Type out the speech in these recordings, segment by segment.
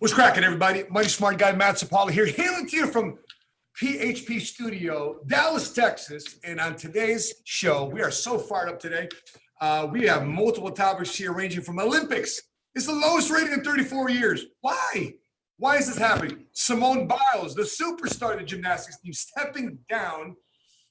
What's cracking, everybody? Mighty smart guy, Matt Sapaula here, hailing to you from PHP Studio, Dallas, Texas. And on today's show, we are so fired up today. We have multiple topics here ranging from Olympics. It's the lowest rating in 34 years. Why? Why is this happening? Simone Biles, the superstar of the gymnastics team, stepping down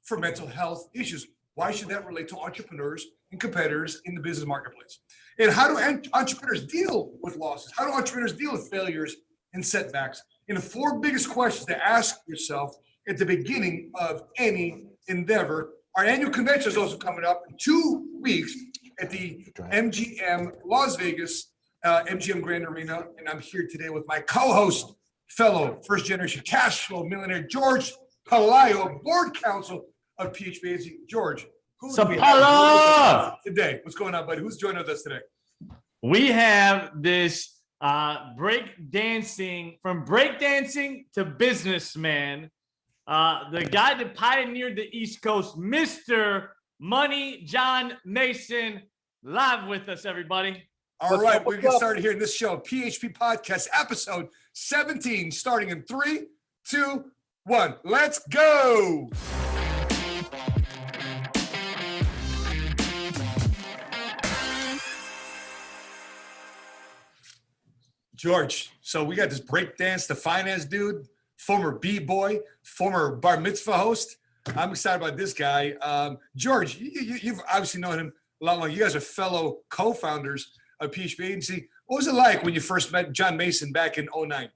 for mental health issues. Why should that relate to entrepreneurs and competitors in the business marketplace? And how do entrepreneurs deal with losses? How do entrepreneurs deal with failures and setbacks? And the four biggest questions to ask yourself at the beginning of any endeavor. Our annual convention is also coming up in 2 weeks at the MGM Las Vegas, MGM Grand Arena. And I'm here today with my co-host, fellow first-generation cash flow millionaire, Jorge Pelayo, board counsel of PHP Agency. George, who do we have today? What's going on, buddy? Who's joining with us today? We have this breakdancing, from breakdancing to businessman, the guy that pioneered the East Coast, Mr. Money, John Mason, live with us, everybody. All right, we're getting started here in this show, PHP Podcast, episode 17, starting in 3, 2, 1. Let's go. George, so we got this breakdance, the finance dude, former B-boy, former bar mitzvah host. I'm excited about this guy. George, you've obviously known him a lot longer. You guys are fellow co-founders of PHP Agency. What was it like when you first met John Mason back in 2009?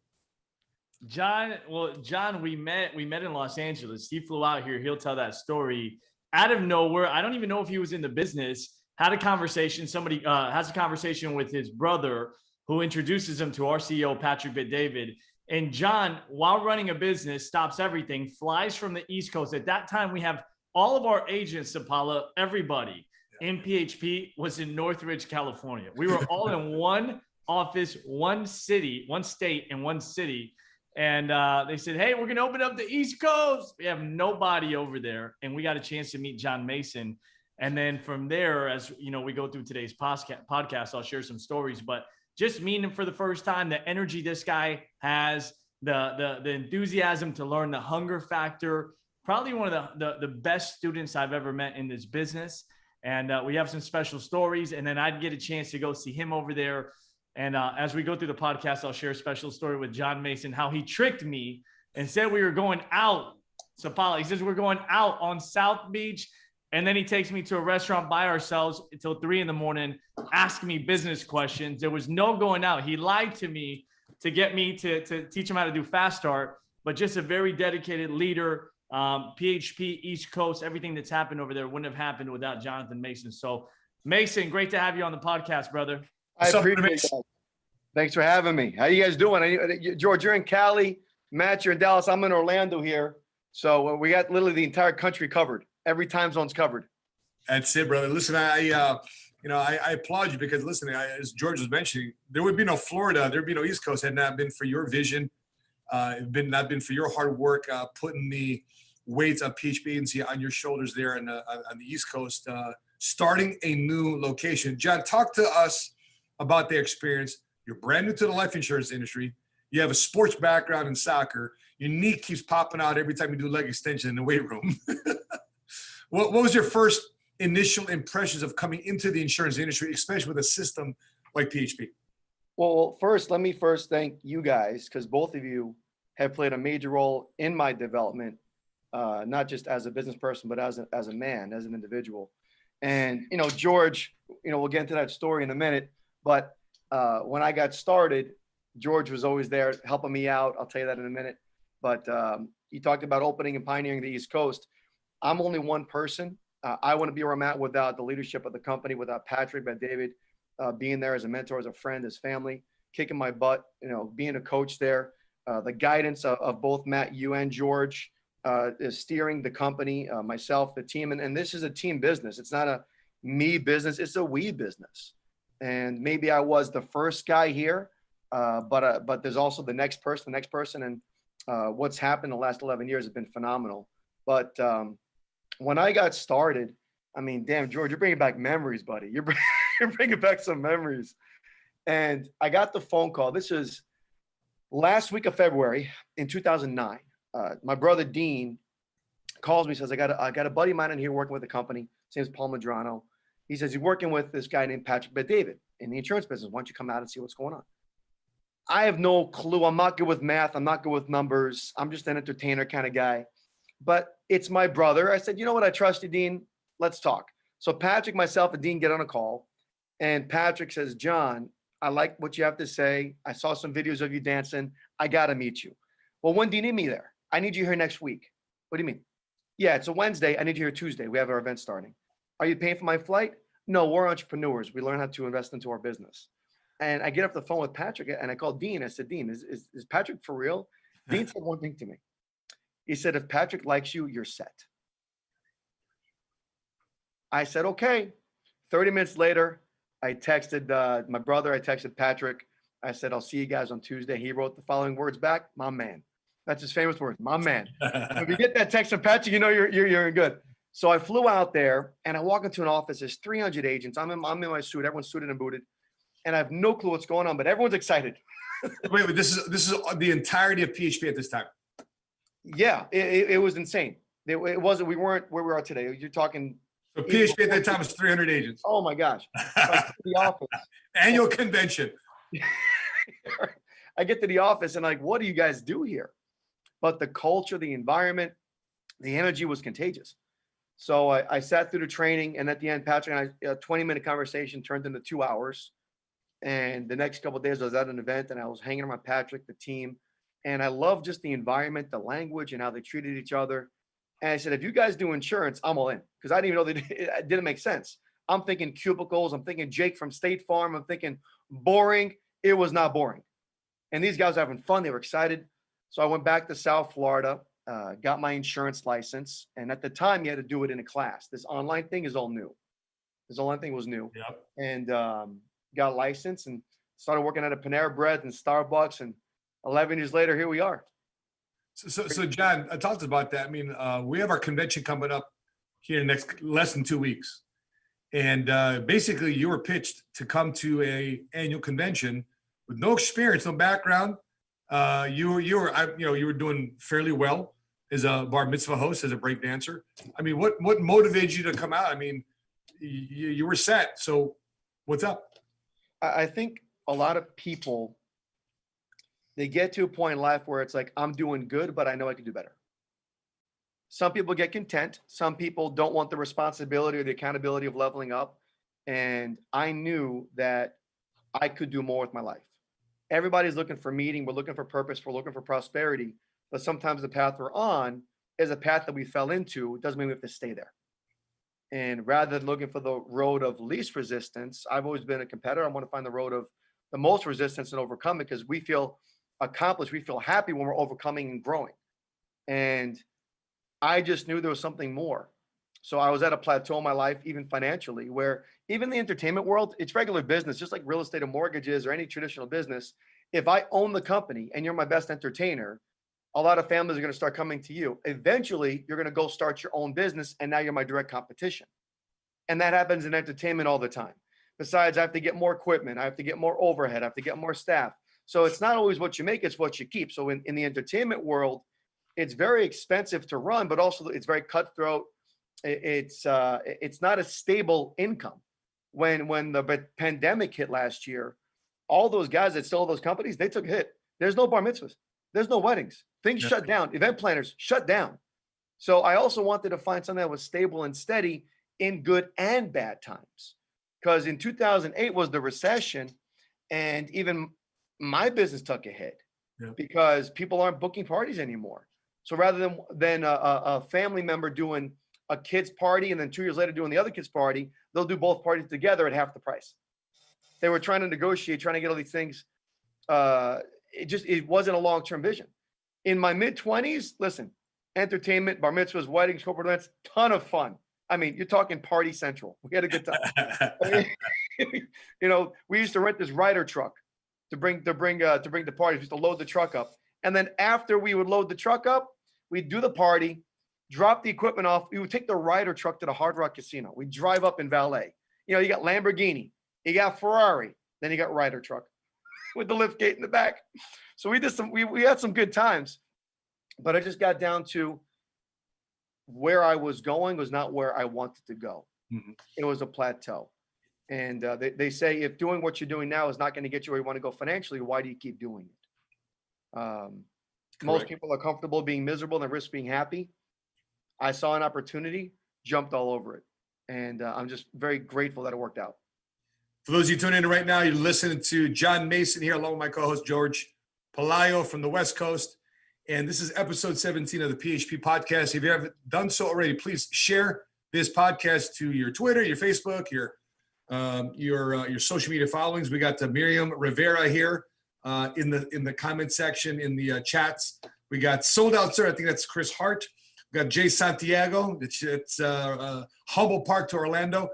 John, we met in Los Angeles. He flew out here. He'll tell that story out of nowhere. I don't even know if he was in the business. Had a conversation. Somebody has a conversation with his brother, who introduces him to our CEO, Patrick Bet-David. And John, while running a business, stops everything, flies from the East Coast. At that time, we have all of our agents, Sapaula, everybody in PHP was in Northridge, California. We were all in one office, one city, one state, and one city. And they said, hey, we're going to open up the East Coast. We have nobody over there. And we got a chance to meet John Mason. And then from there, as you know, we go through today's podcast, I'll share some stories. But just meeting him for the first time, the energy this guy has, the enthusiasm to learn, the hunger factor, probably one of the best students I've ever met in this business. And we have some special stories. And then I'd get a chance to go see him over there. And as we go through the podcast, I'll share a special story with John Mason, how he tricked me and said we were going out. Sapaula, he says we're going out on South Beach. And then he takes me to a restaurant by ourselves until 3 a.m, asking me business questions. There was no going out. He lied to me to get me to teach him how to do fast start, but just a very dedicated leader. PHP East Coast, everything that's happened over there wouldn't have happened without Jonathan Mason. So Mason, great to have you on the podcast, brother. I appreciate it. Thanks for having me. How you guys doing? George, you're in Cali. Matt, you're in Dallas. I'm in Orlando here. So we got literally the entire country covered. Every time zone's covered. That's it, brother. Listen, I applaud you because listen, as George was mentioning, there would be no Florida, there'd be no East Coast had not been for your vision, not been for your hard work, putting the weights of PHP Agency on your shoulders there on the East Coast, starting a new location. John, talk to us about the experience. You're brand new to the life insurance industry. You have a sports background in soccer. Your knee keeps popping out every time you do leg extension in the weight room. What was your first initial impressions of coming into the insurance industry, especially with a system like PHP? Well, let me thank you guys, because both of you have played a major role in my development, not just as a business person, but as a man, as an individual. And, George, we'll get into that story in a minute. But when I got started, George was always there helping me out. I'll tell you that in a minute. But he talked about opening and pioneering the East Coast. I'm only one person. I wouldn't be where I'm at without the leadership of the company, without Patrick Bet-David being there as a mentor, as a friend, as family, kicking my butt, being a coach there. The guidance of both Matt, you and George is steering the company, myself, the team. And this is a team business. It's not a me business. It's a we business. And maybe I was the first guy here, but there's also the next person. And what's happened in the last 11 years has been phenomenal. But when I got started, I mean, damn, George, you're bringing back memories, buddy. You're bringing back some memories. And I got the phone call. This is Last week of February in 2009, my brother Dean calls me, says, I got a buddy of mine in here working with a company. His name's Paul Madrano. He says he's working with this guy named Patrick Bet-David in the insurance business. Why don't you come out and see what's going on? I have no clue. I'm not good with math. I'm not good with numbers. I'm just an entertainer kind of guy. But it's my brother. I said, you know what? I trust you, Dean. Let's talk. So Patrick, myself, and Dean get on a call. And Patrick says, John, I like what you have to say. I saw some videos of you dancing. I got to meet you. Well, when do you need me there? I need you here next week. What do you mean? Yeah, it's a Wednesday. I need you here Tuesday. We have our event starting. Are you paying for my flight? No, we're entrepreneurs. We learn how to invest into our business. And I get off the phone with Patrick and I call Dean. I said, Dean, is Patrick for real? Dean said one thing to me. He said, if Patrick likes you, you're set. I said, okay. 30 minutes later, I texted my brother. I texted Patrick. I said, I'll see you guys on Tuesday. He wrote the following words back. My man. That's his famous words. My man. If you get that text from Patrick, you know you're good. So I flew out there and I walk into an office. There's 300 agents. I'm in my suit. Everyone's suited and booted. And I have no clue what's going on, but everyone's excited. Wait, this is the entirety of PHP at this time. Yeah, it was insane. It wasn't. We weren't where we are today. You're talking. So PHP at that time was 300 agents. Oh my gosh! I get to the office. Annual convention. I get to the office and like, what do you guys do here? But the culture, the environment, the energy was contagious. So I sat through the training, and at the end, Patrick and I, a 20-minute conversation turned into 2 hours. And the next couple of days, I was at an event, and I was hanging around Patrick, the team, and I loved just the environment, the language, and how they treated each other. And I said, if you guys do insurance, I'm all in, because I didn't even know it didn't make sense. I'm thinking cubicles. I'm thinking Jake from State Farm. I'm thinking boring. It was not boring. And these guys were having fun. They were excited. So I went back to South Florida, got my insurance license. And at the time, you had to do it in a class. This online thing is all new. This online thing was new. Yep. And got a license and started working at a Panera Bread and Starbucks. And 11 years later, here we are. So John, talk to us about that. I mean, we have our convention coming up here in the next less than 2 weeks. And basically, you were pitched to come to a annual convention with no experience, no background. You were doing fairly well as a bar mitzvah host, as a break dancer. I mean, what motivated you to come out? I mean, you were set. So what's up? I think a lot of people, they get to a point in life where it's like, I'm doing good, but I know I can do better. Some people get content. Some people don't want the responsibility or the accountability of leveling up. And I knew that I could do more with my life. Everybody's looking for meaning. We're looking for purpose. We're looking for prosperity. But sometimes the path we're on is a path that we fell into. It doesn't mean we have to stay there. And rather than looking for the road of least resistance, I've always been a competitor. I want to find the road of the most resistance and overcome it, because we feel accomplished. We feel happy when we're overcoming and growing. And I just knew there was something more. So I was at a plateau in my life, even financially, where even the entertainment world, it's regular business, just like real estate or mortgages or any traditional business. If I own the company and you're my best entertainer, a lot of families are going to start coming to you. Eventually, you're going to go start your own business, and now you're my direct competition. And that happens in entertainment all the time. Besides, I have to get more equipment. I have to get more overhead. I have to get more staff. So it's not always what you make, it's what you keep. So in the entertainment world, it's very expensive to run, but also it's very cutthroat. It's not a stable income. When the pandemic hit last year, all those guys that sold those companies, they took a hit. There's no bar mitzvahs. There's no weddings. Things shut down. Event planners shut down. So I also wanted to find something that was stable and steady in good and bad times. Because in 2008 was the recession, and even my business took a hit because people aren't booking parties anymore. So rather than a family member doing a kid's party and then 2 years later doing the other kid's party, they'll do both parties together at half the price. They were trying to negotiate, trying to get all these things. It wasn't a long-term vision. In my mid-20s, listen, entertainment, bar mitzvahs, weddings, corporate events, ton of fun. I mean, you're talking party central. We had a good time. We used to rent this Ryder truck to bring the parties. We used to load the truck up. And then after we would load the truck up, we'd do the party, drop the equipment off. We would take the Ryder truck to the Hard Rock Casino. We'd drive up in valet. You got Lamborghini, you got Ferrari, then you got Ryder truck. with the lift gate in the back. So we had some good times, but I just got down to where I was going was not where I wanted to go. Mm-hmm. It was a plateau. And they say, if doing what you're doing now is not going to get you where you want to go financially, why do you keep doing it? Most people are comfortable being miserable and risk being happy. I saw an opportunity, jumped all over it. And I'm just very grateful that it worked out. For those of you tuning in right now, you're listening to John Mason here, along with my co-host, Jorge Pelayo from the West Coast. And this is episode 17 of the PHP Podcast. If you haven't done so already, please share this podcast to your Twitter, your Facebook, your social media followings. We got Miriam Rivera here in the comment section, in the chats. We got Sold Out Sir. I think that's Chris Hart. We got Jay Santiago. It's Humble Park to Orlando.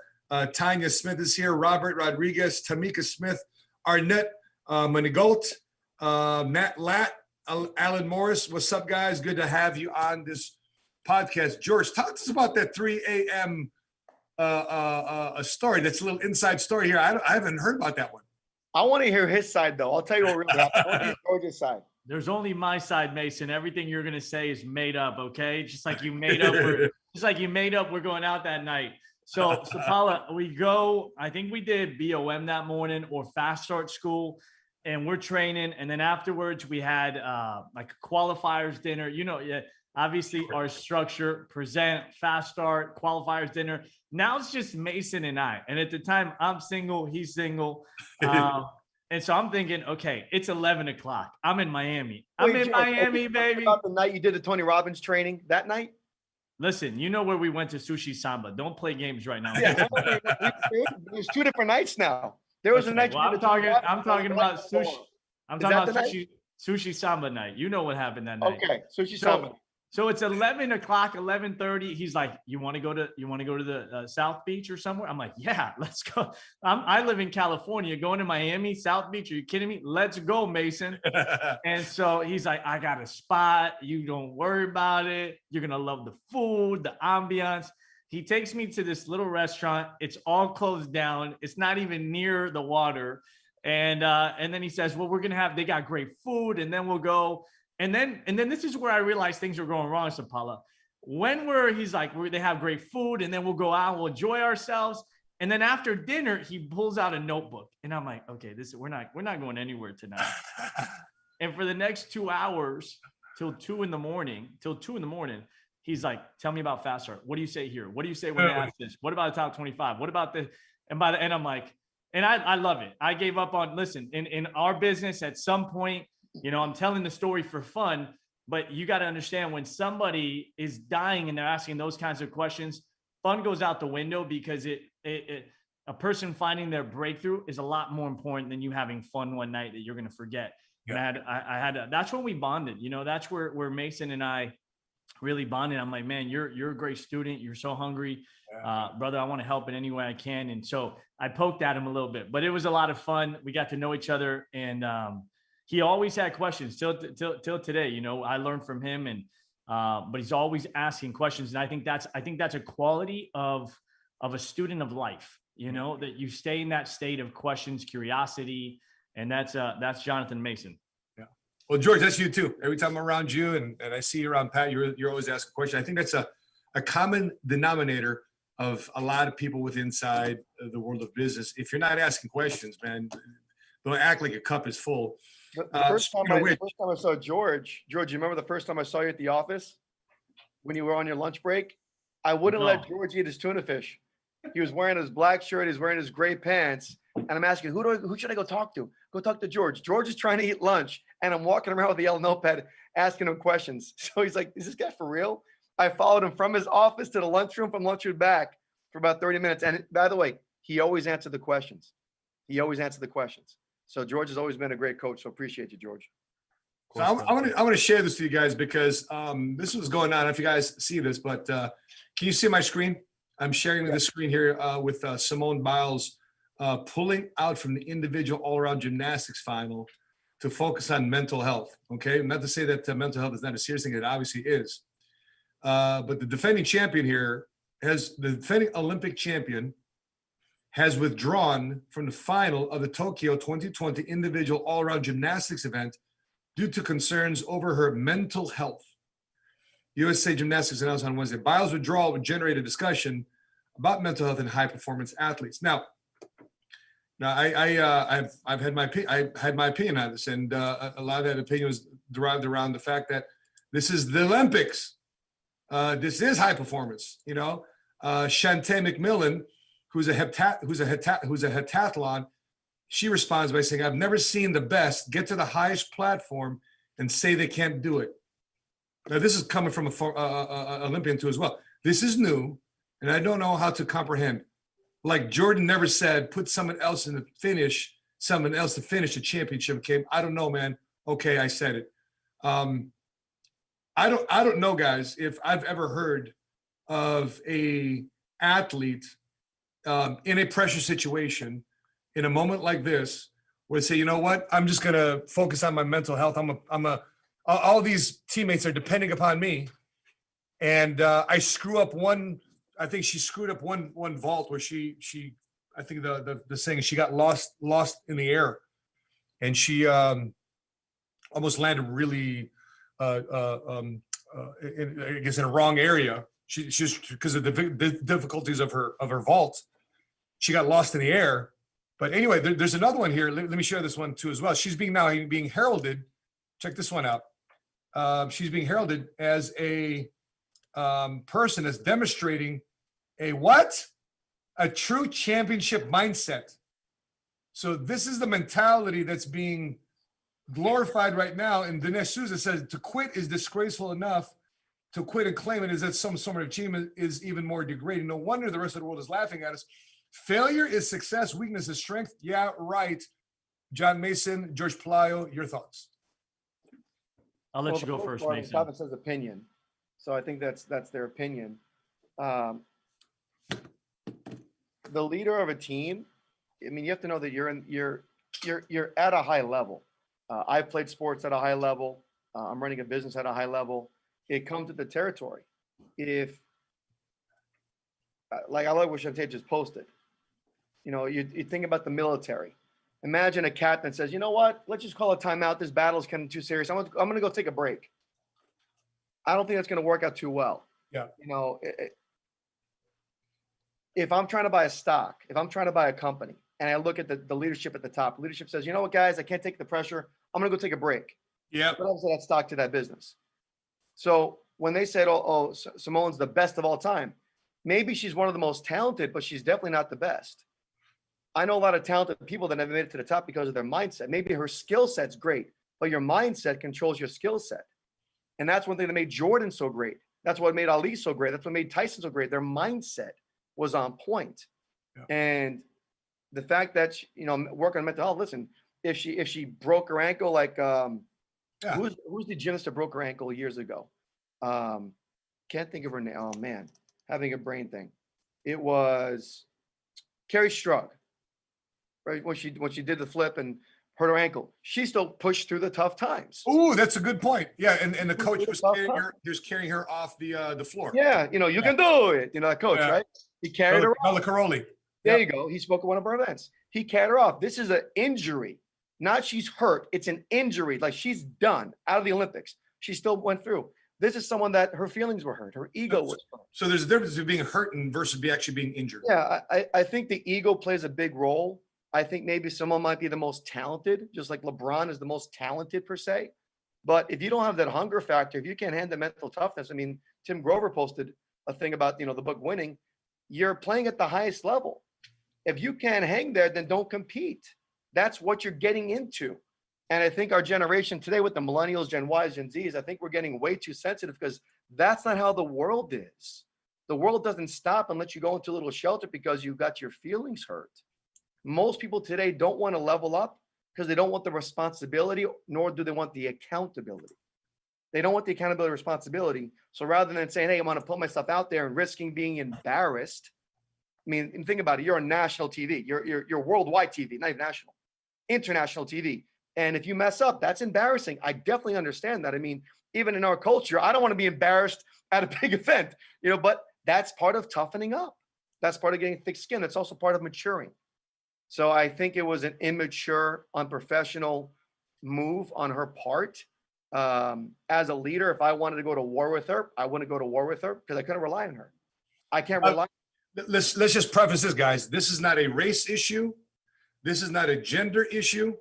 Tanya Smith is here. Robert Rodriguez, Tamika Smith, Arnett Manigault, Matt Latt, Alan Morris. What's up, guys? Good to have you on this podcast. George, talk to us about that 3 a.m. A story. That's a little inside story here. I haven't heard about that one. I want to hear his side, though. I'll tell you what really happened. I want to hear George's side. There's only my side, Mason. Everything you're gonna say is made up, okay? Just like you made up. We're going out that night. So Paula, we go. I think we did BOM that morning or Fast Start School, and we're training. And then afterwards, we had like a qualifiers dinner. You know, yeah. Obviously, our structure: present, fast start, qualifiers dinner. Now it's just Mason and I. And at the time, I'm single. He's single. And so I'm thinking, okay, it's 11 o'clock. I'm in Miami. I'm in Miami, baby. About the night you did the Tony Robbins training that night? Listen, you know where we went to Sushi Samba. Don't play games right now. Yeah, there's two different nights now. There was a night. Well, I'm talking about sushi. I'm talking about sushi Samba night. You know what happened that night. Okay, Sushi Samba. So it's 11 o'clock, 11:30. He's like, you want to go to the South Beach or somewhere? I'm like, yeah, let's go. I live in California. Going to Miami, South Beach? Are you kidding me? Let's go, Mason. And so he's like, I got a spot. You don't worry about it. You're going to love the food, the ambiance. He takes me to this little restaurant. It's all closed down. It's not even near the water. And then he says, well, they got great food, and then we'll go. And then this is where I realized things were going wrong, Sapaula. He's like, they have great food, and then we'll go out and we'll enjoy ourselves. And then after dinner, he pulls out a notebook, and I'm like, okay, we're not going anywhere tonight. And for the next 2 hours, till 2 in the morning, he's like, tell me about Fast Start. What do you say here? What do you say when they ask this? What about the top 25? What about this? And by the end, I'm like, and I love it. I gave up on, listen, in our business at some point, you know, I'm telling the story for fun, but you got to understand when somebody is dying and they're asking those kinds of questions, fun goes out the window because a person finding their breakthrough is a lot more important than you having fun one night that you're going to forget. Yeah. And I had that's when we bonded, you know, that's where Mason and I really bonded. I'm like, man, you're a great student. You're so hungry, brother. I want to help in any way I can. And so I poked at him a little bit, but it was a lot of fun. We got to know each other, and he always had questions till today. You know, I learned from him, and but he's always asking questions, and I think that's a quality of a student of life. You know, that you stay in that state of questions, curiosity, and that's Jonathan Mason. Yeah. Well, George, that's you too. Every time I'm around you, and I see you around Pat, you're always asking questions. I think that's a common denominator of a lot of people inside the world of business. If you're not asking questions, man, don't act like your cup is full. The first time I saw George, you remember the first time I saw you at the office when you were on your lunch break? I wouldn't let George eat his tuna fish. He was wearing his black shirt. He's wearing his gray pants. And I'm asking, who should I go talk to? Go talk to George. George is trying to eat lunch. And I'm walking around with the yellow notepad asking him questions. So he's like, is this guy for real? I followed him from his office to the lunchroom, from lunchroom back for about 30 minutes. And by the way, he always answered the questions. So George has always been a great coach. So appreciate you, George. So I want to share this with you guys because this was going on. I don't know if you guys see this, but can you see my screen? I'm sharing the screen here with Simone Biles pulling out from the individual all-around gymnastics final to focus on mental health. Okay, not to say that mental health is not a serious thing. It obviously is. But the defending champion here the defending Olympic champion has withdrawn from the final of the Tokyo 2020 individual all-around gymnastics event due to concerns over her mental health. USA Gymnastics announced on Wednesday, Biles' withdrawal would generate a discussion about mental health in high-performance athletes. Now I've had my opinion on this, and a lot of that opinion was derived around the fact that this is the Olympics. This is high performance. Shantae McMillan, who's a heptathlon, she responds by saying, "I've never seen the best get to the highest platform and say they can't do it." Now, this is coming from a Olympian too as well. This is new, and I don't know how to comprehend. Like Jordan never said, put someone else to finish the championship game. I don't know, man. Okay, I said it. I don't know, guys, if I've ever heard of a athlete in a pressure situation in a moment like this where they say, you know what, I'm just gonna focus on my mental health. All these teammates are depending upon me, and I screw up one. I think she screwed up one vault where she I think the saying is she got lost in the air, and she almost landed really I guess in a wrong area. She's because of the difficulties of her vault, she got lost in the air. But anyway, there's another one here. Let me share this one too as well. She's being heralded. Check this one out. She's being heralded as a person that's demonstrating a true championship mindset. So this is the mentality that's being glorified right now. And Dinesh Souza says to quit is disgraceful enough. To quit and claim it is that some sort of achievement is even more degrading. No wonder the rest of the world is laughing at us. Failure is success, weakness is strength. Yeah, right. John Mason, Jorge Pelayo, your thoughts. I'll let you go first, Mason. The topic says opinion, so I think that's their opinion. The leader of a team, I mean, you have to know that you're at a high level. I've played sports at a high level. I'm running a business at a high level. It comes with the territory. If, like I like what Shantae just posted, you think about the military. Imagine a captain that says, you know what, let's just call a timeout. This battle is getting too serious. I'm going to go take a break. I don't think that's going to work out too well. Yeah. If I'm trying to buy a stock, if I'm trying to buy a company, and I look at the leadership at the top, leadership says, you know what, guys, I can't take the pressure. I'm going to go take a break. Yeah. What happens to that stock, to that business? So when they said, oh, Simone's the best of all time, maybe she's one of the most talented, but she's definitely not the best. I know a lot of talented people that never made it to the top because of their mindset. Maybe her skill set's great, but your mindset controls your skill set. And that's one thing that made Jordan so great. That's what made Ali so great. That's what made Tyson so great. Their mindset was on point. Yeah. And the fact that, work on mental health, listen, if she broke her ankle, like, who's the gymnast that broke her ankle years ago? Can't think of her name. Oh man, having a brain thing. It was Carrie Strug, right? When she did the flip and hurt her ankle, she still pushed through the tough times. Ooh, that's a good point. Yeah, and the coach was carrying her off the floor. Yeah, you can do it. That coach, right? He carried her off. Bella Caroli. There you go. He spoke at one of our events. He carried her off. This is an injury. Not she's hurt. It's an injury. Like she's done out of the Olympics. She still went through. This is someone that her feelings were hurt. Her ego was hurt. So there's a difference between being hurt versus actually being injured. Yeah, I think the ego plays a big role. I think maybe someone might be the most talented, just like LeBron is the most talented per se. But if you don't have that hunger factor, if you can't handle mental toughness, I mean, Tim Grover posted a thing about, the book Winning. You're playing at the highest level. If you can't hang there, then don't compete. That's what you're getting into. And I think our generation today with the millennials, Gen Ys, Gen Zs, I think we're getting way too sensitive because that's not how the world is. The world doesn't stop and let you go into a little shelter because you got your feelings hurt. Most people today don't want to level up because they don't want the responsibility, nor do they want the accountability. They don't want the accountability responsibility. So rather than saying, hey, I want to put myself out there and risking being embarrassed. I mean, and think about it. You're on national TV. You're worldwide TV, not even national, international TV. And if you mess up, that's embarrassing. I definitely understand that. I mean, even in our culture, I don't want to be embarrassed at a big event, but that's part of toughening up. That's part of getting thick skin. That's also part of maturing. So I think it was an immature, unprofessional move on her part. As a leader, if I wanted to go to war with her, I wouldn't go to war with her because I couldn't rely on her. I can't rely. Let's just preface this, guys. This is not a race issue. This is not a gender issue.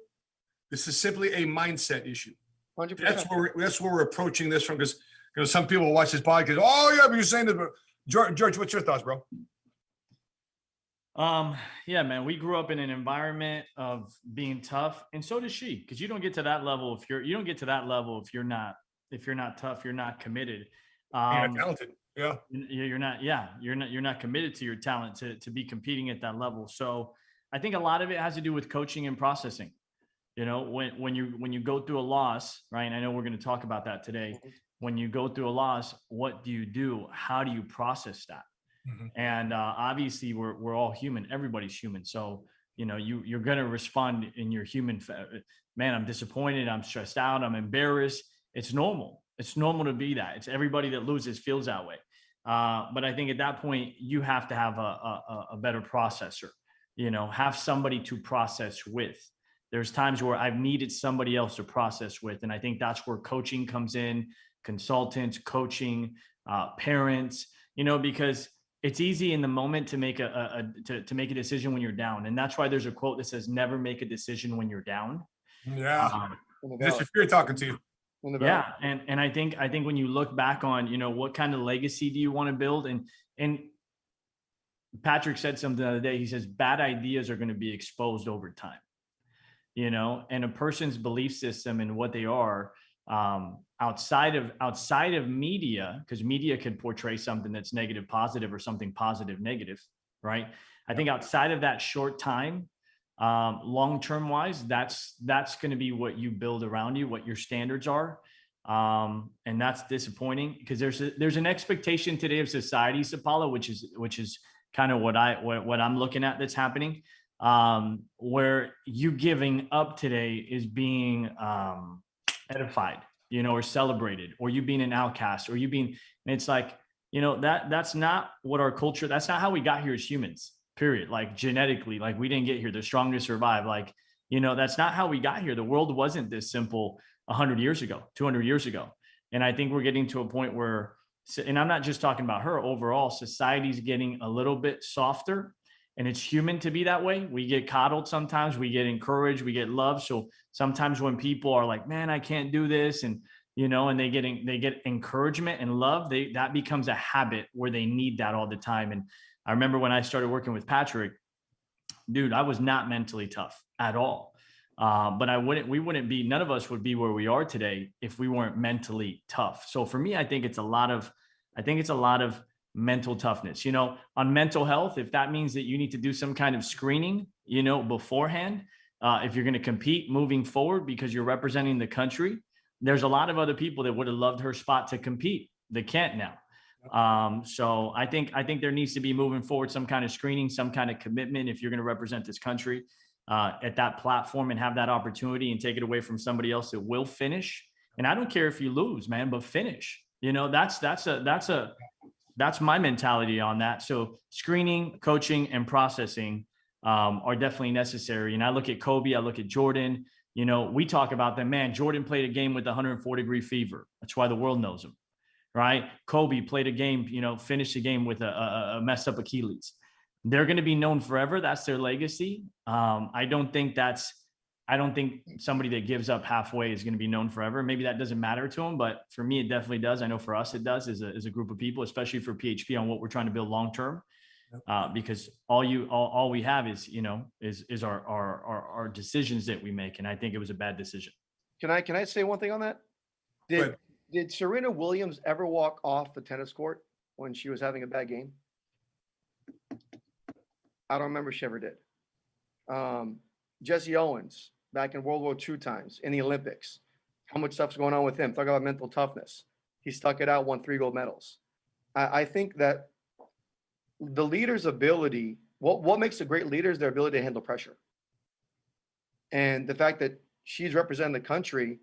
This is simply a mindset issue. 100%. That's where we're approaching this from, because some people watch this podcast. Oh yeah, but you're saying that. George, what's your thoughts, bro? Yeah, man, we grew up in an environment of being tough, and so does she, because you don't get to that level if you're not tough, you're not committed. You're not talented. Yeah. You're not committed to your talent to be competing at that level. So I think a lot of it has to do with coaching and processing. You know, when you go through a loss, right? And I know we're going to talk about that today. When you go through a loss, what do you do? How do you process that? Mm-hmm. And obviously we're all human. Everybody's human. So, you know, you're going to respond in your human, man, I'm disappointed. I'm stressed out. I'm embarrassed. It's normal. It's normal to be that. It's everybody that loses feels that way. But I think at that point you have to have a better processor, you know, have somebody to process with. There's times where I've needed somebody else to process with. And I think that's where coaching comes in, consultants, coaching, parents, you know, because it's easy in the moment to make to make a decision when you're down. And that's why there's a quote that says, never make a decision when you're down. Yeah. Just if you're talking to you. Yeah. And I think when you look back on, you know, what kind of legacy do you want to build? And Patrick said something the other day. He says, bad ideas are going to be exposed over time, you know, and a person's belief system and what they are, outside of media, because media could portray something that's negative, positive, or something positive, negative, right? I think outside of that short time, long-term wise, that's going to be what you build around you, what your standards are. And that's disappointing because there's an expectation today of society, Sapaula, which is kind of what I'm looking at that's happening, where you giving up today is being, edified, you know, or celebrated, or you being an outcast, or and it's like, you know, that's not what our culture, that's not how we got here as humans, period. Like genetically, like we didn't get here, the strongest survive. Like, you know, that's not how we got here. The world wasn't this simple 100 years ago, 200 years ago. And I think we're getting to a point where, and I'm not just talking about her, overall, society's getting a little bit softer. And it's human to be that way. We get coddled sometimes, we get encouraged, we get loved. So sometimes when people are like, man, I can't do this, and you know, and they get encouragement and love, that becomes a habit where they need that all the time. And I remember when I started working with Patrick, dude, I was not mentally tough at all. But none of us would be where we are today if we weren't mentally tough. So for me, I think it's a lot of mental toughness, you know, on mental health. If that means that you need to do some kind of screening, you know, beforehand, if you're going to compete moving forward because you're representing the country, there's a lot of other people that would have loved her spot to compete that can't now. So I think there needs to be moving forward some kind of screening, some kind of commitment if you're going to represent this country at that platform and have that opportunity and take it away from somebody else that will finish. And I don't care if you lose, man, but finish. You know, that's my mentality on that. So screening, coaching, and processing are definitely necessary. And I look at Kobe, I look at Jordan, you know, we talk about them, man, Jordan played a game with 104-degree fever. That's why the world knows him, right? Kobe played a game, you know, finished the game with a messed up Achilles. They're going to be known forever. That's their legacy. I don't think somebody that gives up halfway is going to be known forever. Maybe that doesn't matter to them, but for me, it definitely does. I know for us, it does as a group of people, especially for PHP on what we're trying to build long-term, because all we have is, you know, is our decisions that we make. And I think it was a bad decision. Can I say one thing on that? Did Serena Williams ever walk off the tennis court when she was having a bad game? I don't remember she ever did. Jesse Owens, back in World War II times, in the Olympics, how much stuff's going on with him? Talk about mental toughness. He stuck it out, won 3 gold medals. I think that the leader's ability, what makes a great leader is their ability to handle pressure. And the fact that she's representing the country,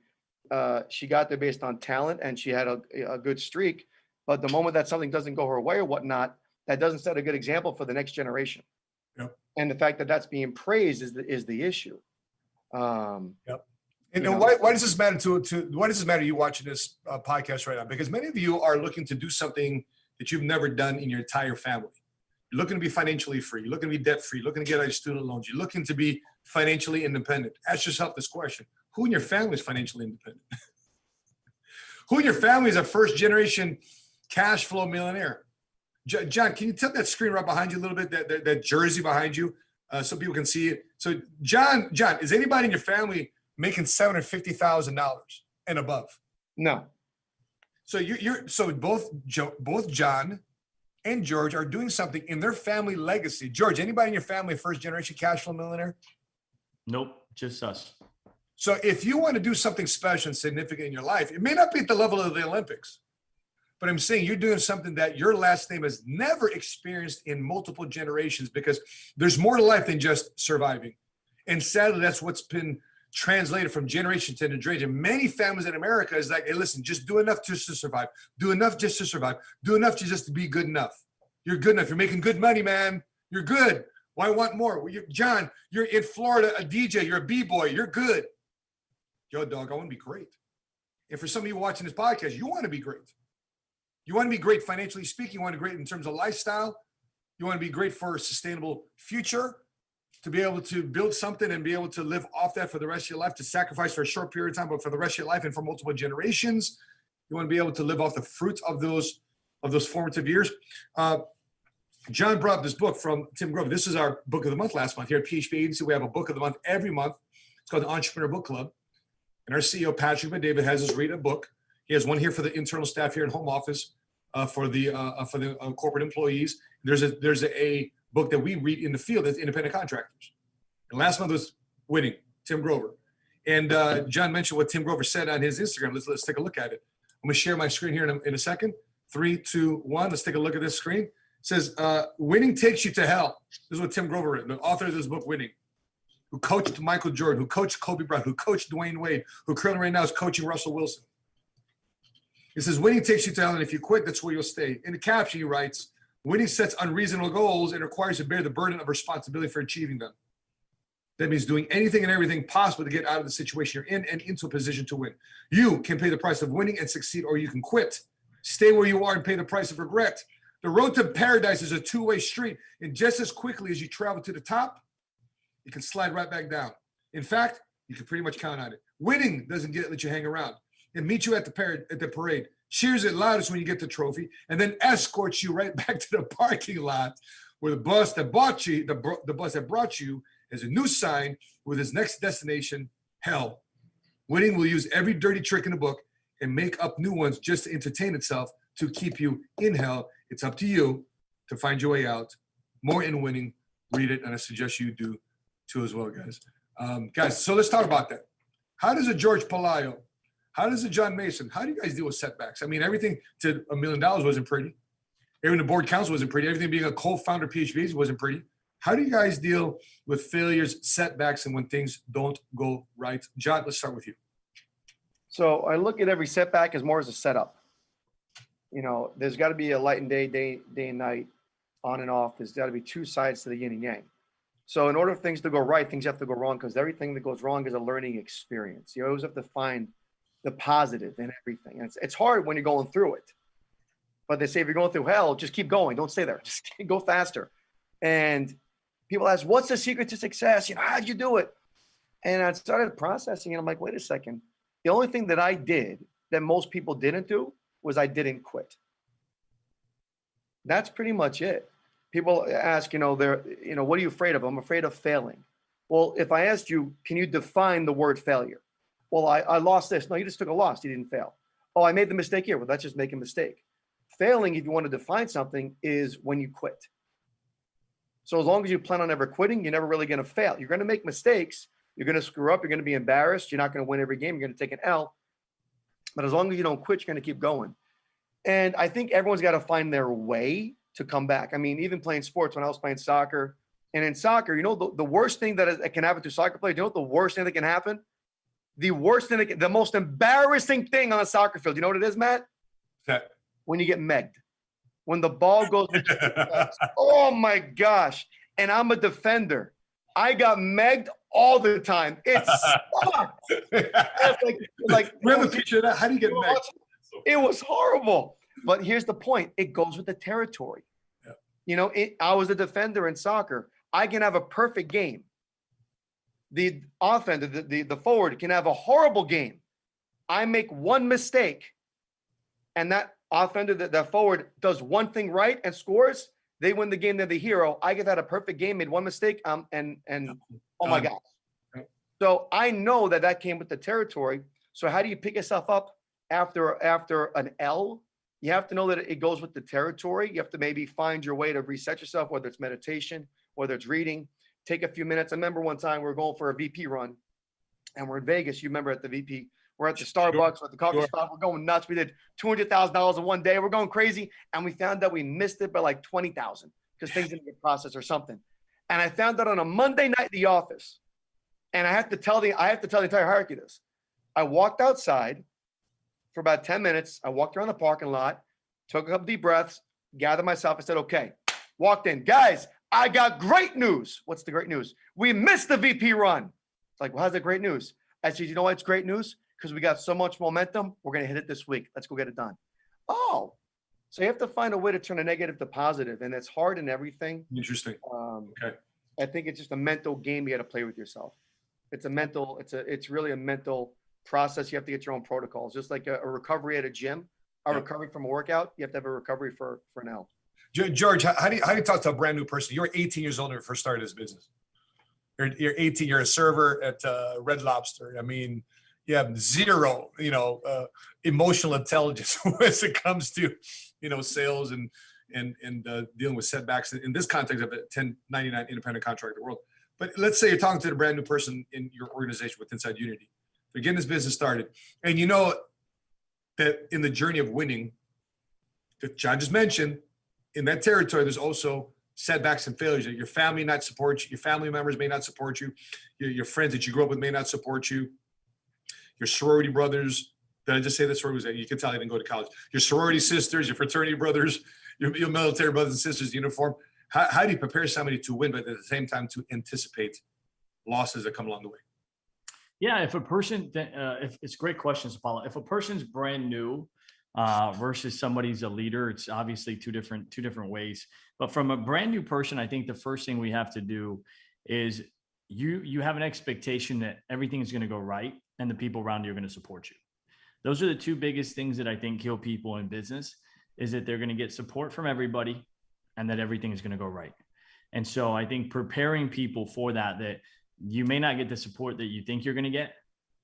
she got there based on talent and she had a good streak. But the moment that something doesn't go her way or whatnot, that doesn't set a good example for the next generation. Yep. And the fact that that's being praised is the issue. Yep. And why does this matter why does this matter to you watching this podcast right now? Because many of you are looking to do something that you've never done in your entire family. You're looking to be financially free. You're looking to be debt free. You're looking to get out of student loans. You're looking to be financially independent. Ask yourself this question: who in your family is financially independent? Who in your family is a first generation cash flow millionaire? John, can you tip that screen right behind you a little bit, that jersey behind you, so people can see it? So John, is anybody in your family making $750,000 and above? No. So so both John and George are doing something in their family legacy. George, anybody in your family a first generation cash flow millionaire? Nope, just us. So if you want to do something special and significant in your life, it may not be at the level of the Olympics, but I'm saying you're doing something that your last name has never experienced in multiple generations, because there's more to life than just surviving. And sadly, that's what's been translated from generation to generation. Many families in America is like, hey, listen, just do enough just to survive. Do enough just to survive. Do enough just to be good enough. You're good enough. You're making good money, man. You're good. Why want more? Well, John, you're in Florida, a DJ. You're a B-boy. You're good. Yo, dog, I want to be great. And for some of you watching this podcast, you want to be great. You want to be great financially speaking. You want to be great in terms of lifestyle. You want to be great for a sustainable future, to be able to build something and be able to live off that for the rest of your life, to sacrifice for a short period of time, but for the rest of your life and for multiple generations. You want to be able to live off the fruits of those formative years. John brought up this book from Tim Grover. This is our book of the month last month here at PHP Agency. We have a book of the month every month. It's called the Entrepreneur Book Club. And our CEO, Patrick McDavid, has us read a book. He has one here for the internal staff here in home office, for the corporate employees. There's a book that we read in the field as independent contractors. And last month was Winning, Tim Grover. And John mentioned what Tim Grover said on his Instagram. Let's take a look at it. I'm going to share my screen here in a second. 3, 2, 1. Let's take a look at this screen. It says, winning takes you to hell. This is what Tim Grover wrote, the author of this book, Winning, who coached Michael Jordan, who coached Kobe Bryant, who coached Dwayne Wade, who currently right now is coaching Russell Wilson. He says, winning takes you to hell, and if you quit, that's where you'll stay. In the caption, he writes, winning sets unreasonable goals and requires you to bear the burden of responsibility for achieving them. That means doing anything and everything possible to get out of the situation you're in and into a position to win. You can pay the price of winning and succeed, or you can quit. Stay where you are and pay the price of regret. The road to paradise is a two-way street, and just as quickly as you travel to the top, you can slide right back down. In fact, you can pretty much count on it. Winning doesn't let you hang around and meet you at the parade, cheers it loudest when you get the trophy, and then escorts you right back to the parking lot where the bus that brought you has a new sign with its next destination, hell. Winning will use every dirty trick in the book and make up new ones just to entertain itself to keep you in hell. It's up to you to find your way out. More in Winning. Read it, and I suggest you do too as well, guys. Guys, so let's talk about that. How does a Jorge Pelayo, how does a John Mason, how do you guys deal with setbacks? I mean, everything to $1 million wasn't pretty. Even the board council wasn't pretty. Everything being a co-founder PHP wasn't pretty. How do you guys deal with failures, setbacks, and when things don't go right? John, let's start with you. So I look at every setback as more as a setup. You know, there's got to be a light and day and night, on and off. There's got to be two sides to the yin and yang. So in order for things to go right, things have to go wrong, because everything that goes wrong is a learning experience. You always have to find the positive in everything. And it's hard when you're going through it. But they say if you're going through hell, just keep going. Don't stay there. Just go faster. And people ask, what's the secret to success? You know, how'd you do it? And I started processing, and I'm like, wait a second. The only thing that I did that most people didn't do was I didn't quit. That's pretty much it. People ask, what are you afraid of? I'm afraid of failing. Well, if I asked you, can you define the word failure? Well, I lost this. No, you just took a loss. You didn't fail. Oh, I made the mistake here. Well, that's just make a mistake. Failing, if you want to define something, is when you quit. So as long as you plan on never quitting, you're never really going to fail. You're going to make mistakes. You're going to screw up. You're going to be embarrassed. You're not going to win every game. You're going to take an L. But as long as you don't quit, you're going to keep going. And I think everyone's got to find their way to come back. I mean, even playing sports, when I was playing soccer, and in soccer, the worst thing that can happen to soccer players, the worst thing that can happen? The worst thing, the most embarrassing thing on a soccer field, you know what it is, Matt? That. When you get megged. when the ball goes, oh my gosh. And I'm a defender. I got megged all the time. It's like we have a picture of that. How do you get megged? It was horrible. But here's the point. It goes with the territory. Yeah. You know, I was a defender in soccer. I can have a perfect game. The offender, the forward can have a horrible game. I make one mistake, and that offender, that forward does one thing right and scores. They win the game. They're the hero. I get that a perfect game, made one mistake, and oh my gosh. So I know that came with the territory. So how do you pick yourself up after an L? You have to know that it goes with the territory. You have to maybe find your way to reset yourself, whether it's meditation, whether it's reading. Take a few minutes. I remember one time we were going for a VP run, and we're in Vegas. You remember at the VP, we're at the Starbucks, we're at the coffee spot. We're going nuts. We did $200,000 in one day. We're going crazy, and we found that we missed it by like 20,000 because things didn't get processed or something. And I found out on a Monday night at the office, and I have to tell the entire hierarchy this. I walked outside for about 10 minutes. I walked around the parking lot, took a couple deep breaths, gathered myself. I said, okay, walked in. Guys, I got great news. What's the great news? We missed the VP run. It's like, well, how's that great news? I said, you know why it's great news? Because we got so much momentum. We're going to hit it this week. Let's go get it done. Oh, so you have to find a way to turn a negative to positive. And it's hard in everything. Interesting. Okay. I think it's just a mental game you got to play with yourself. It's really a mental process. You have to get your own protocols, just like a recovery at a gym, recovery from a workout. You have to have a recovery for an L. George, how do you talk to a brand new person? You were 18 years old when you first started this business. You're 18. You're a server at Red Lobster. I mean, you have zero, emotional intelligence as it comes to, sales and dealing with setbacks in this context of a 1099 independent contractor world. But let's say you're talking to the brand new person in your organization with Inside Unity. They're getting this business started, and you know that in the journey of winning, that John just mentioned, in that territory, there's also setbacks and failures. Your family not support you. Your family members may not support you. Your friends that you grew up with may not support you. Your sorority brothers. Did I just say that sorority? You can tell I didn't go to college. Your sorority sisters, your fraternity brothers, your military brothers and sisters in uniform. How do you prepare somebody to win, but at the same time to anticipate losses that come along the way? Yeah, if a person, if it's a great question, Sapaula. If a person's brand new versus somebody's a leader, it's obviously two different ways. But from a brand new person, I think the first thing we have to do is you have an expectation that everything is going to go right and the people around you are going to support you. Those are the two biggest things that I think kill people in business, is that they're going to get support from everybody and that everything is going to go right. And so I think preparing people for that you may not get the support that you think you're going to get,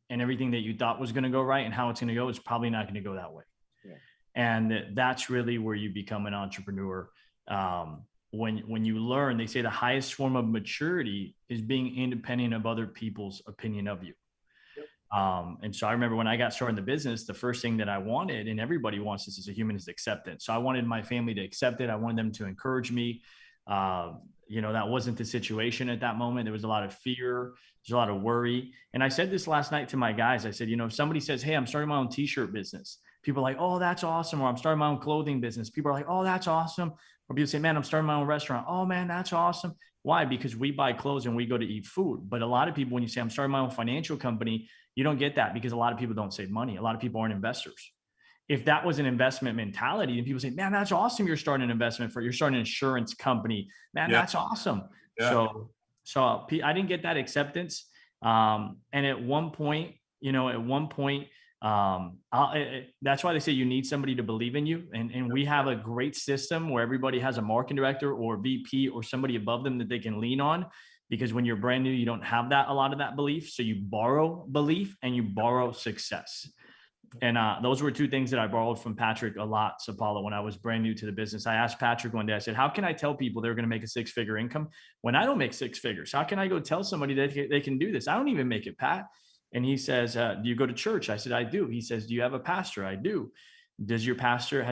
and everything that you thought was going to go right and how it's going to go is probably not going to go that way. Yeah. And that's really where you become an entrepreneur. When you learn, they say the highest form of maturity is being independent of other people's opinion of you. Yep. And so I remember when I got started in the business, the first thing that I wanted, and everybody wants this as a human, is acceptance. So I wanted my family to accept it. I wanted them to encourage me. That wasn't the situation at that moment. There was a lot of fear. There's a lot of worry. And I said this last night to my guys. I said, if somebody says, hey, I'm starting my own t-shirt business, people are like, oh, that's awesome. Or I'm starting my own clothing business. People are like, oh, that's awesome. Or people say, man, I'm starting my own restaurant. Oh man, that's awesome. Why? Because we buy clothes and we go to eat food. But a lot of people, when you say I'm starting my own financial company, you don't get that, because a lot of people don't save money. A lot of people aren't investors. If that was an investment mentality, then people say, man, that's awesome. You're starting an you're starting an insurance company, man. Yeah. That's awesome. Yeah. So I didn't get that acceptance. And at one point, that's why they say you need somebody to believe in you. And we have a great system where everybody has a marketing director or VP or somebody above them that they can lean on, because when you're brand new, you don't have a lot of that belief. So you borrow belief and you borrow success. And those were two things that I borrowed from Patrick a lot, Sapaula, when I was brand new to the business. I asked Patrick one day, I said, how can I tell people they're going to make a six-figure income when I don't make six figures? How can I go tell somebody that they can do this? I don't even make it, Pat. And he says, do you go to church? I said, I do. He says, do you have a pastor? I do. Does your pastor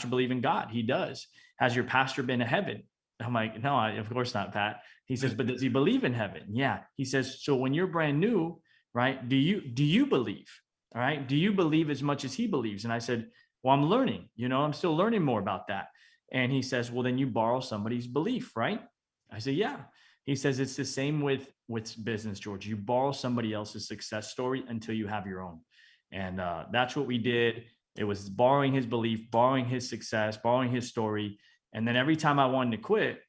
believe in God? He does. Has your pastor been to heaven? I'm like, no, of course not, Pat. He says, but does he believe in heaven? Yeah. He says, so when you're brand new, right, do you believe? All right. Do you believe as much as he believes? And I said, Well, I'm learning, I'm still learning more about that. And he says, well, then you borrow somebody's belief, right? I said, yeah. He says, it's the same with business, George. You borrow somebody else's success story until you have your own. And that's what we did. It was borrowing his belief, borrowing his success, borrowing his story. And then every time I wanted to quit,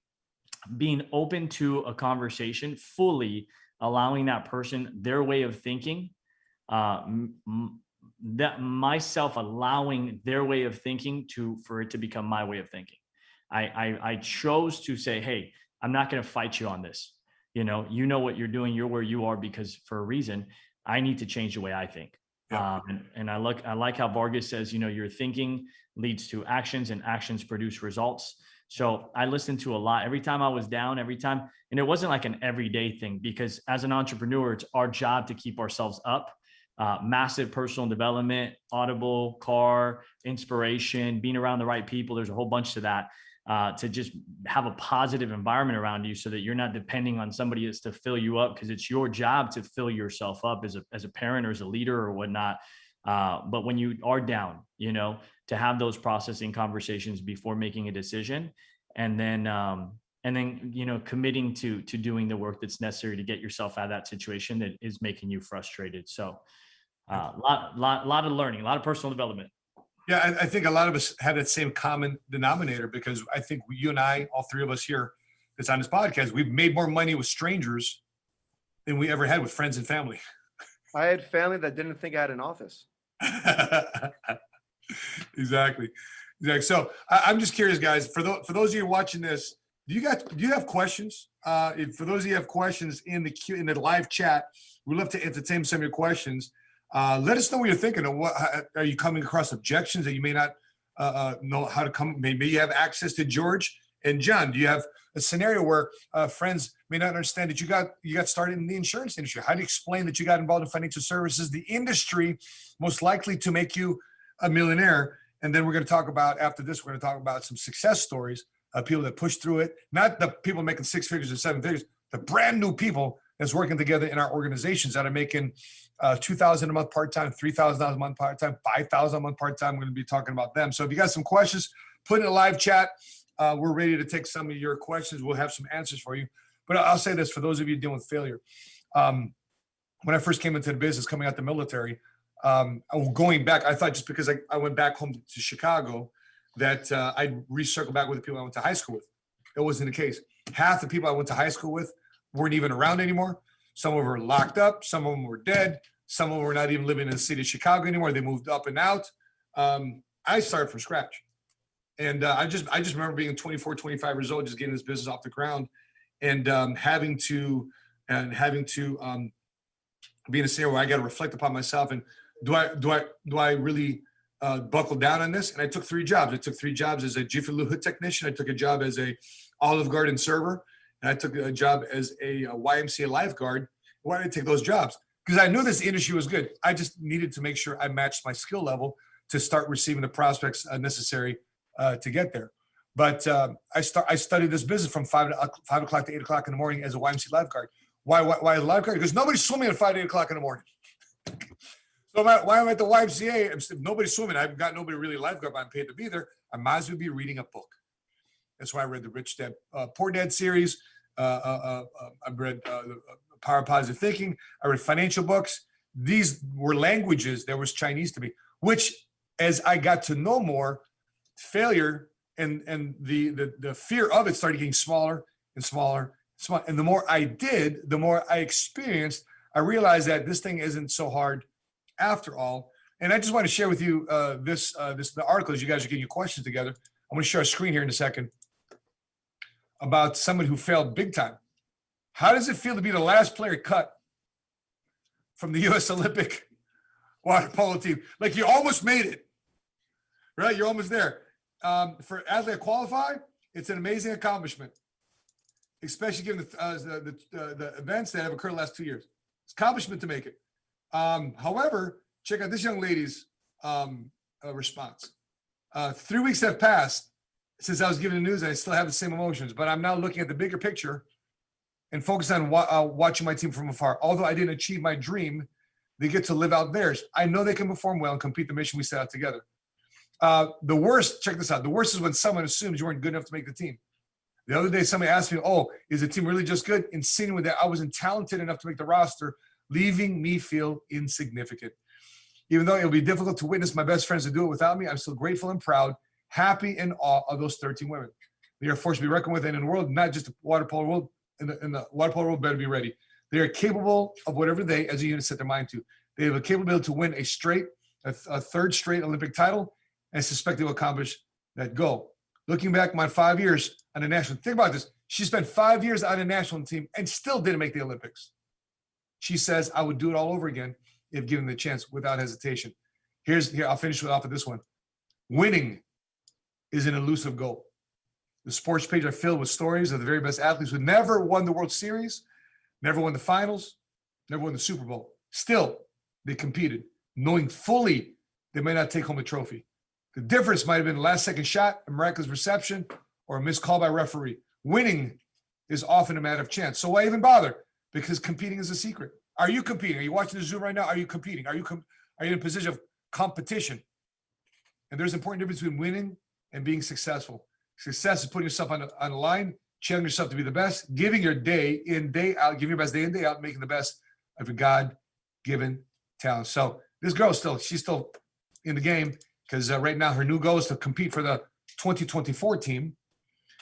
being open to a conversation, fully allowing that person, their way of thinking, that myself allowing their way of thinking for it to become my way of thinking. I chose to say, hey, I'm not going to fight you on this. You know what you're doing. You're where you are because for a reason. I need to change the way I think. Yeah. And I like how Vargas says, your thinking leads to actions and actions produce results. So I listened to a lot every time I was down, and it wasn't like an everyday thing, because as an entrepreneur, it's our job to keep ourselves up. Massive personal development, Audible, car, inspiration, being around the right people. There's a whole bunch to that, to just have a positive environment around you so that you're not depending on somebody else to fill you up, because it's your job to fill yourself up as a parent or as a leader or whatnot. But when you are down, to have those processing conversations before making a decision, and then committing to doing the work that's necessary to get yourself out of that situation that is making you frustrated. So lot of learning, a lot of personal development. Yeah, I think a lot of us had that same common denominator, because I think you and I, all three of us here that's on this podcast, we've made more money with strangers than we ever had with friends and family. I had family that didn't think I had an office. Exactly. So I'm just curious, guys, for those of you watching this, do you have questions? For those of you who have questions in the live chat, we'd love to entertain some of your questions. Let us know what you're thinking. What are you coming across objections that you may not know how to come? Maybe you have access to George and John. Do you have a scenario where friends may not understand that you got started in the insurance industry? How do you explain that you got involved in financial services, the industry most likely to make you a millionaire? And then we're going to talk about, after this, we're going to talk about some success stories of people that push through it. Not the people making 6 figures or 7 figures, the brand new people that's working together in our organizations that are making $2,000 a month part-time, $3,000 a month part-time, $5,000 a month part-time. We're going to be talking about them. So if you got some questions, put in a live chat. We're ready to take some of your questions. We'll have some answers for you. But I'll say this for those of you dealing with failure. When I first came into the business, coming out the military, going back, I thought just because I went back home to Chicago that I'd recircle back with the people I went to high school with. That wasn't the case. Half the people I went to high school with weren't even around anymore. Some of them were locked up. Some of them were dead. Some of them were not even living in the city of Chicago anymore. They moved up and out. I started from scratch. And I just remember being 24, 25 years old, just getting this business off the ground, and having to be in a scenario where I got to reflect upon myself and do I really buckle down on this? And I took 3 jobs. I took 3 jobs as a Jiffy Lube hood technician. I took a job as a Olive Garden server, and I took a job as a YMCA lifeguard. Why did I take those jobs? Because I knew this industry was good. I just needed to make sure I matched my skill level to start receiving the prospects necessary to get there. But I studied this business from 5 o'clock to 8 o'clock in the morning as a YMCA lifeguard. Why a lifeguard? Because nobody's swimming at 5 to 8 o'clock in the morning. So why am I at the YMCA? Nobody's swimming. I've got nobody really lifeguard, but I'm paid to be there. I might as well be reading a book. That's why I read the Rich Dad, Poor Dad series. I read the Power of Positive Thinking. I read financial books. These were languages that was Chinese to me, which as I got to know more, failure and the fear of it started getting smaller and smaller. And the more I did, the more I experienced, I realized that this thing isn't so hard after all. And I just want to share with you the article as you guys are getting your questions together. I'm going to share a screen here in a second about somebody who failed big time. How does it feel to be the last player cut from the U.S. Olympic water polo team? Like you almost made it, right? You're almost there. For athlete to qualify, it's an amazing accomplishment, especially given the events that have occurred the last 2 years. It's an accomplishment to make it. However, check out this young lady's response. 3 weeks have passed since I was given the news, and I still have the same emotions, but I'm now looking at the bigger picture and focused on watching my team from afar. Although I didn't achieve my dream, they get to live out theirs. I know they can perform well and complete the mission we set out together. The worst, check this out. The worst is when someone assumes you weren't good enough to make the team. The other day, somebody asked me, oh, is the team really just good? Insinuating that I wasn't talented enough to make the roster, leaving me feel insignificant. Even though it'll be difficult to witness my best friends to do it without me, I'm still grateful and proud, happy and awe of those 13 women. They are forced to be reckoned with, and in the world, not just the water polo world, in the water polo world, better be ready. They are capable of whatever they, as a unit, set their mind to. They have a capability to win a third straight Olympic title, and suspect they will accomplish that goal. Looking back my 5 years on the national, think about this. She spent 5 years on a national team and still didn't make the Olympics. She says, I would do it all over again if given the chance without hesitation. Here, I'll finish off with this one. Winning is an elusive goal. The sports pages are filled with stories of the very best athletes who never won the World Series, never won the finals, never won the Super Bowl. Still, they competed, knowing fully they may not take home a trophy. The difference might have been a last-second shot, a miraculous reception, or a missed call by a referee. Winning is often a matter of chance. So why even bother? Because competing is a secret. Are you competing? Are you watching the Zoom right now? Are you competing? Are you in a position of competition? And there's an important difference between winning and being successful. Success is putting yourself on the line, challenging yourself to be the best, giving your day in, day out, giving your best day in, day out, making the best of your God-given talent. So this girl she's still in the game because right now her new goal is to compete for the 2024 team,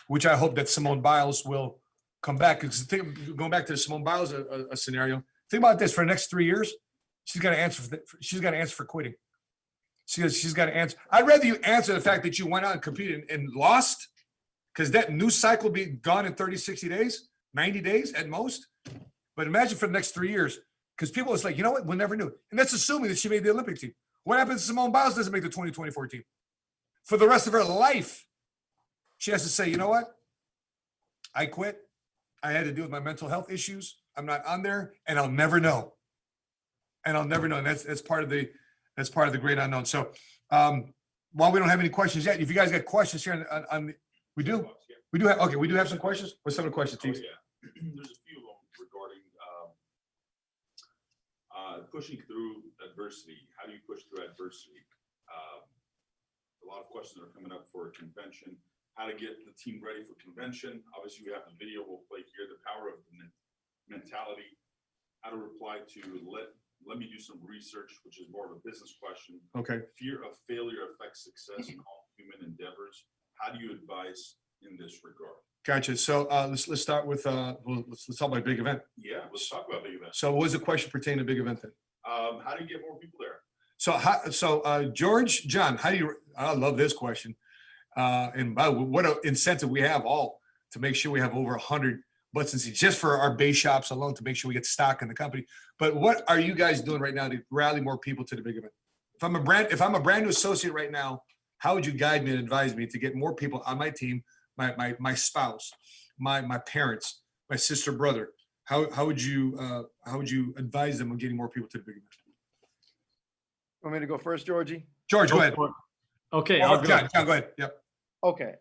which I hope that Simone Biles will come back. Because going back to the Simone Biles a scenario, think about this: for the next 3 years, she's got to answer for quitting. She's got to answer. I'd rather you answer the fact that you went out and competed and lost, because that news cycle will be gone in 30, 60 days, 90 days at most. But imagine for the next 3 years, because people is like, you know what, we'll never knew. And that's assuming that she made the Olympic team. What happens if Simone Biles doesn't make the 2024 team? For the rest of her life, she has to say, you know what? I quit. I had to deal with my mental health issues. I'm not on there, and I'll never know. And that's part of the great unknown. So while we don't have any questions yet, if you guys got questions here we do have some questions. What's some of the questions, Steve? Yeah. There's a few of them regarding pushing through adversity. How do you push through adversity? A lot of questions are coming up for a convention. How to get the team ready for convention. Obviously, we have the video we'll play here, the power of the mentality. How to reply to let me do some research, which is more of a business question. Okay. Fear of failure affects success in all human endeavors. How do you advise in this regard? Gotcha. So let's start with let's talk about big event. Yeah, let's talk about big events. So what was the question pertaining to big event then? How do you get more people there? So George, John, I love this question. And what an incentive we have all to make sure we have over 100 butts and seats just for our base shops alone to make sure we get stock in the company. But what are you guys doing right now to rally more people to the big event? If I'm a brand new associate right now, how would you guide me and advise me to get more people on my team, my spouse, my parents, my sister, brother? How would you advise them on getting more people to the big event? Want me to go first, Georgie? George, go ahead. Okay, I'll go. John, go ahead. Yep. Okay.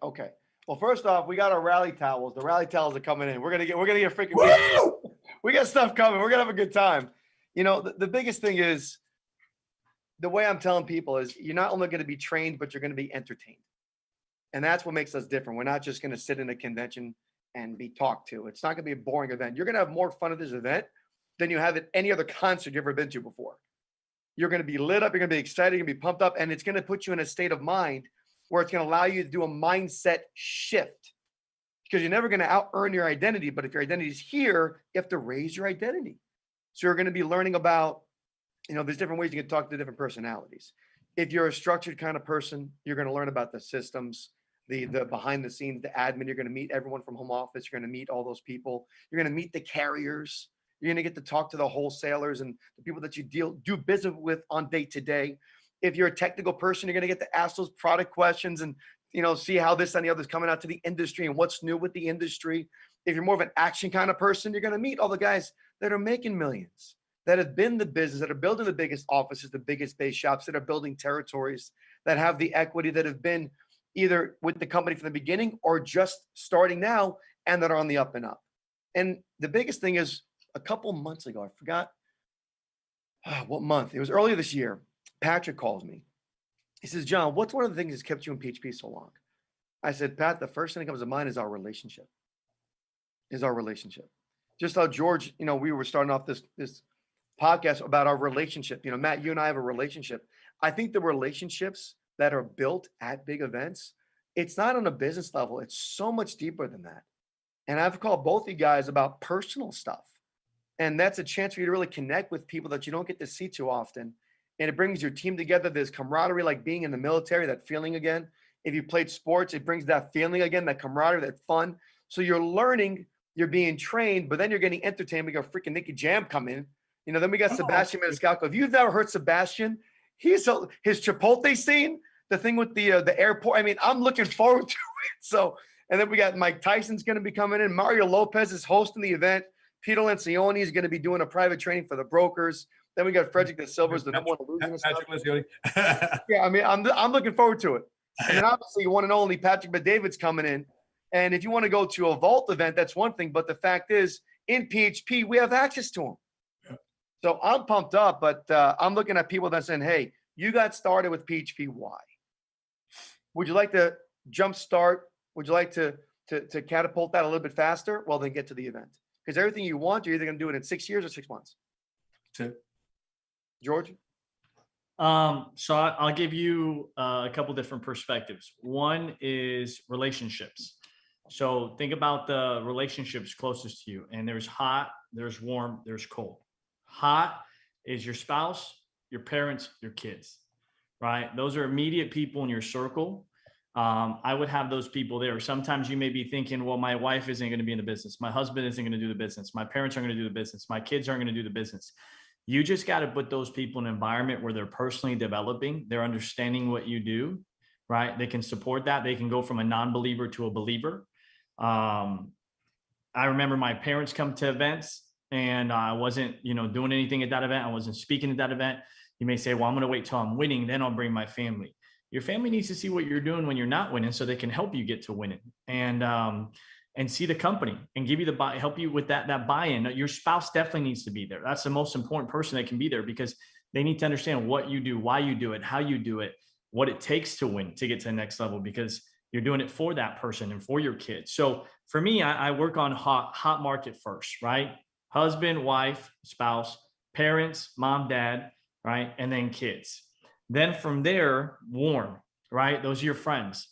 Well, first off, we got our rally towels. The rally towels are coming in. We're gonna get freaking good. We got stuff coming. We're gonna have a good time. You know, the biggest thing is the way I'm telling people is you're not only going to be trained, but you're going to be entertained. And that's what makes us different. We're not just going to sit in a convention and be talked to. It's not going to be a boring event. You're going to have more fun at this event than you have at any other concert you've ever been to before. You're going to be lit up. You're going to be excited. You're going to be pumped up. And it's going to put you in a state of mind where it's going to allow you to do a mindset shift, because you're never going to out earn your identity. But if your identity is here, you have to raise your identity. So you're going to be learning about, there's different ways you can talk to different personalities. If you're a structured kind of person, you're going to learn about the systems, the behind the scenes, the admin. You're going to meet everyone from home office. You're going to meet all those people. You're going to meet the carriers. You're going to get to talk to the wholesalers and the people that you do business with on day to day. If you're a technical person, you're going to get to ask those product questions and, see how this and the other is coming out to the industry and what's new with the industry. If you're more of an action kind of person, you're going to meet all the guys that are making millions, that have been the business, that are building the biggest offices, the biggest base shops, that are building territories, that have the equity, that have been either with the company from the beginning or just starting now, and that are on the up and up. And the biggest thing is, a couple months ago, I forgot what month, it was earlier this year, Patrick calls me He says, John, what's one of the things that's kept you in PHP so long? I said, Pat, the first thing that comes to mind is our relationship. Just how George, we were starting off this podcast about our relationship. Matt, you and I have a relationship. I think the relationships that are built at big events, it's not on a business level. It's so much deeper than that. And I've called both you guys about personal stuff. And that's a chance for you to really connect with people that you don't get to see too often. And it brings your team together. There's camaraderie, like being in the military, that feeling again. If you played sports, it brings that feeling again, that camaraderie, that fun. So you're learning, you're being trained, but then you're getting entertained. We got freaking Nicky Jam come in. Then we got Sebastian Maniscalco. If you've never heard Sebastian, his Chipotle scene, the thing with the airport. I mean, I'm looking forward to it. So, and then we got Mike Tyson's going to be coming in. Mario Lopez is hosting the event. Peter Lencioni is going to be doing a private training for the brokers. Then we got Frederick De Silva's the number one illusionist. Yeah, I mean, I'm looking forward to it. And then obviously you one and only Patrick Bet-David's coming in. And if you want to go to a Vault event, that's one thing. But the fact is, in PHP, we have access to him. Yeah. So I'm pumped up, but I'm looking at people that saying, hey, you got started with PHP. Why? Would you like to jumpstart? Would you like to catapult that a little bit faster? Well, then get to the event. Because everything you want, you're either going to do it in 6 years or 6 months. George? So I'll give you a couple different perspectives. One is relationships. So think about the relationships closest to you. And there's hot, there's warm, there's cold. Hot is your spouse, your parents, your kids, right? Those are immediate people in your circle. I would have those people there. Sometimes you may be thinking, well, my wife isn't going to be in the business. My husband isn't going to do the business. My parents aren't going to do the business. My kids aren't going to do the business. You just got to put those people in an environment where they're personally developing. They're understanding what you do, right? They can support that. They can go from a non-believer to a believer. I remember my parents come to events and I wasn't, doing anything at that event. I wasn't speaking at that event. You may say, well, I'm going to wait till I'm winning. Then I'll bring my family. Your family needs to see what you're doing when you're not winning so they can help you get to winning and see the company and give you help you with that buy-in. Your spouse definitely needs to be there. That's the most important person that can be there because they need to understand what you do, why you do it, how you do it, what it takes to win, to get to the next level, because you're doing it for that person and for your kids. So for me, I work on hot market first, right? Husband, wife, spouse, parents, mom, dad, right? And then kids. Then from there, warm, right? Those are your friends.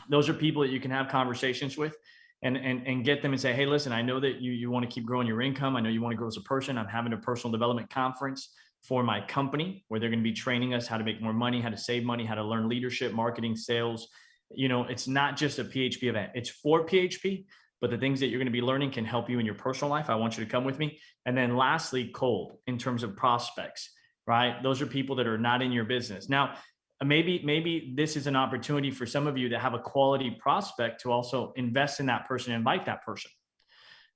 Those are people that you can have conversations with and get them and say, hey, listen, I know that you want to keep growing your income. I know you want to grow as a person. I'm having a personal development conference for my company where they're going to be training us how to make more money, how to save money, how to learn leadership, marketing, sales. It's not just a PHP event. It's for PHP, but the things that you're going to be learning can help you in your personal life. I want you to come with me. And then lastly, cold in terms of prospects, right? Those are people that are not in your business. Now, maybe this is an opportunity for some of you to have a quality prospect to also invest in that person, invite that person.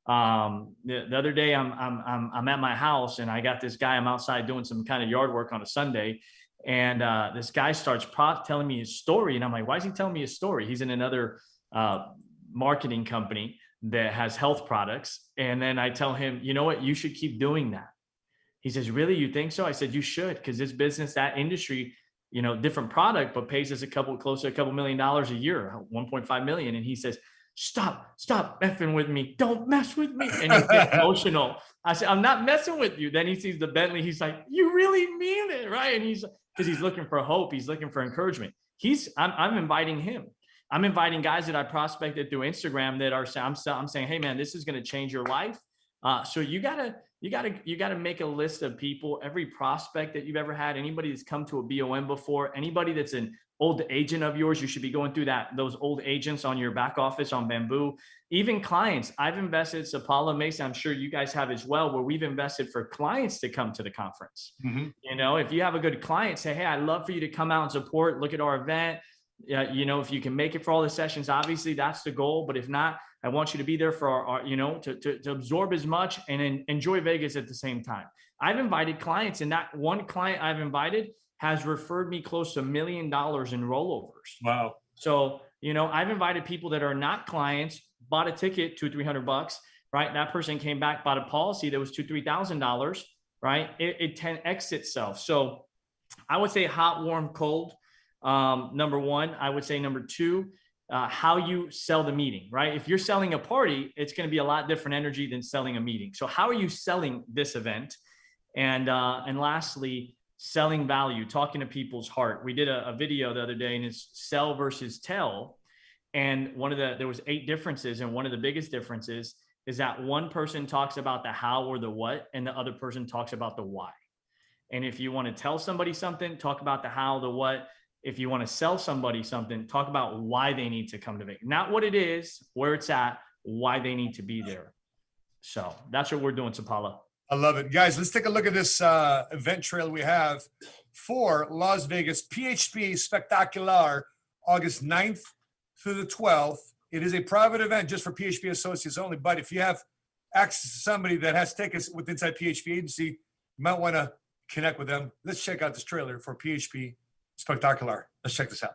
The other day I'm at my house and I got this guy, I'm outside doing some kind of yard work on a Sunday. And this guy starts telling me his story. And I'm like, why is he telling me his story? He's in another marketing company that has health products. And then I tell him, you know what, you should keep doing that. He says, really, you think so? I said, you should, because this business, that industry, different product, but pays us close to a couple $1 million a year, 1.5 million. And he says, stop messing with me. Don't mess with me. And he gets emotional. I said, I'm not messing with you. Then he sees the Bentley. He's like, you really mean it, right? And because he's looking for hope. He's looking for encouragement. I'm inviting him. I'm inviting guys that I prospected through Instagram that I'm saying, hey man, this is going to change your life. So you gotta make a list of people, every prospect that you've ever had, anybody that's come to a BOM before, anybody that's an old agent of yours, you should be going through those old agents on your back office on Bamboo, even clients. I've invested, Sapaula, Mason, I'm sure you guys have as well, where we've invested for clients to come to the conference. Mm-hmm. If you have a good client, say, hey, I'd love for you to come out and support, look at our event. If you can make it for all the sessions, obviously that's the goal. But if not, I want you to be there for our to absorb as much and enjoy Vegas at the same time. I've invited clients, and that one client I've invited has referred me close to $1 million in rollovers. Wow. So, I've invited people that are not clients, bought a ticket, $200-300, right? That person came back, bought a policy that was $2,000-3,000, right? It 10x itself. So I would say hot, warm, cold. Number one, I would say number two, how you sell the meeting, right? If you're selling a party, it's going to be a lot different energy than selling a meeting. So how are you selling this event? And lastly, selling value, talking to people's heart. We did a video the other day, and it's sell versus tell. And there was 8 differences. And one of the biggest differences is that one person talks about the how or the what, and the other person talks about the why. And if you want to tell somebody something, talk about the how, the what. If you want to sell somebody something, talk about why they need to come to Vegas. Not what it is, where it's at, why they need to be there. So that's what we're doing, Sapaula. I love it. Guys, let's take a look at this event trail we have for Las Vegas PHP Spectacular, August 9th through the 12th. It is a private event just for PHP associates only. But if you have access to somebody that has tickets with inside PHP Agency, you might want to connect with them. Let's check out this trailer for PHP Spectacular. Let's check this out.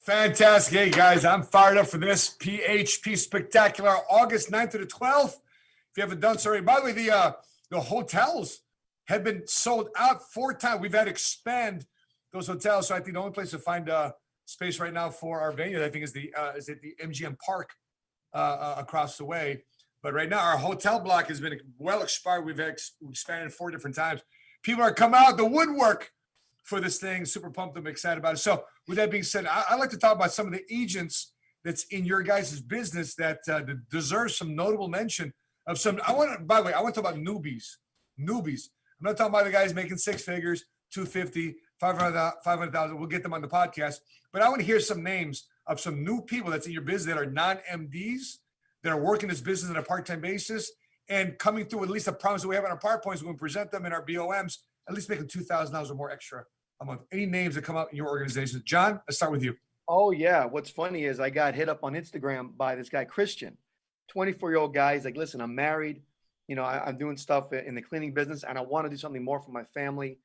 Fantastic. Hey, guys, I'm fired up for this PHP Spectacular, August 9th to the 12th. If you haven't done so already, by the way, the hotels have been sold out 4 times. We've had to expand those hotels. So I think the only place to find space right now for our venue, I think, is the MGM Park across the way. But right now, our hotel block has been well expired. We've expanded 4 different times. People are coming out the woodwork for this thing. Super pumped. I'm excited about it. So with that being said, I'd like to talk about some of the agents that's in your guys' business that deserve some notable mention of some. By the way, I want to talk about newbies. I'm not talking about the guys making 6 figures, 250, 500,000. We'll get them on the podcast. But I want to hear some names of some new people that's in your business that are non-MDs, that are working this business on a part-time basis and coming through with at least the problems that we have on our PowerPoints. We're going to present them in our BOMs, at least making $2,000 or more extra a month. Any names that come up in your organization? John, let's start with you. Oh, yeah. What's funny is I got hit up on Instagram by this guy, Christian, 24-year-old guy. He's like, listen, I'm married. You know, I'm doing stuff in the cleaning business, and I want to do something more for my family.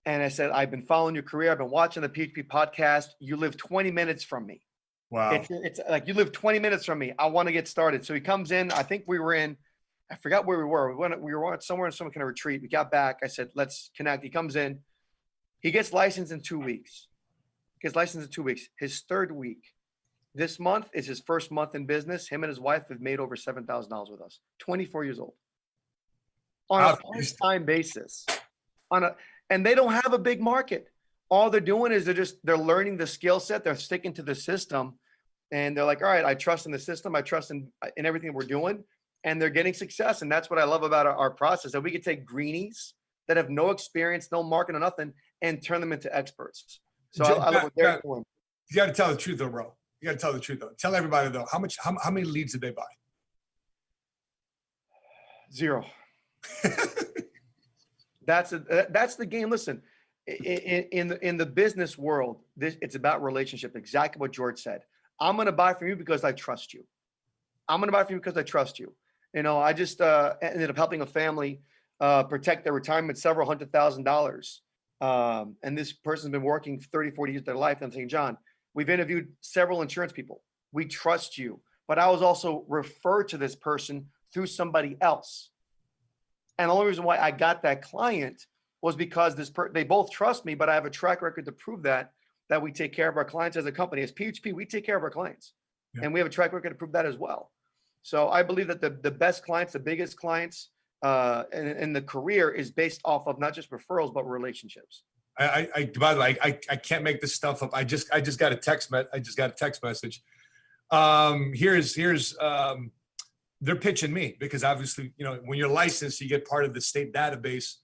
And I said, I've been following your career. I've been watching the PHP podcast. You live 20 minutes from me. Wow. It's like you live 20 minutes from me. I want to get started. So he comes in. I think we were in, I forgot where we were. We were somewhere in some kind of retreat. We got back. I said, let's connect. He comes in. He gets licensed in 2 weeks. His 3rd week. This month is his first month in business. Him and his wife have made over $7,000 with us. 24 years old. On a part-time basis. And they don't have a big market. All they're doing is they're learning the skill set. They're sticking to the system. And they're like, all right, I trust in the system. I trust in everything we're doing. And they're getting success. And that's what I love about our process, that we can take greenies that have no experience, no market or nothing, and turn them into experts. So I love what they're doing. You got to tell the truth, though, bro. You got to tell the truth, though. Tell everybody, though, how many leads did they buy? 0. That's the game. Listen, in the business world, it's about relationship. Exactly what George said. I'm going to buy from you because I trust you. You know, I just ended up helping a family protect their retirement, several $100,000. And this person's been working 30, 40 years of their life. And I'm saying, John, we've interviewed several insurance people. We trust you. But I was also referred to this person through somebody else. And the only reason why I got that client was because they both trust me, but I have a track record to prove that we take care of our clients as a company. As PHP, we take care of our clients. Yeah. And we have a track record to prove that as well. So I believe that the best clients, the biggest clients in the career is based off of not just referrals, but relationships. By the way, I can't make this stuff up. I just got a text message. Here's they're pitching me because obviously, when you're licensed, you get part of the state database,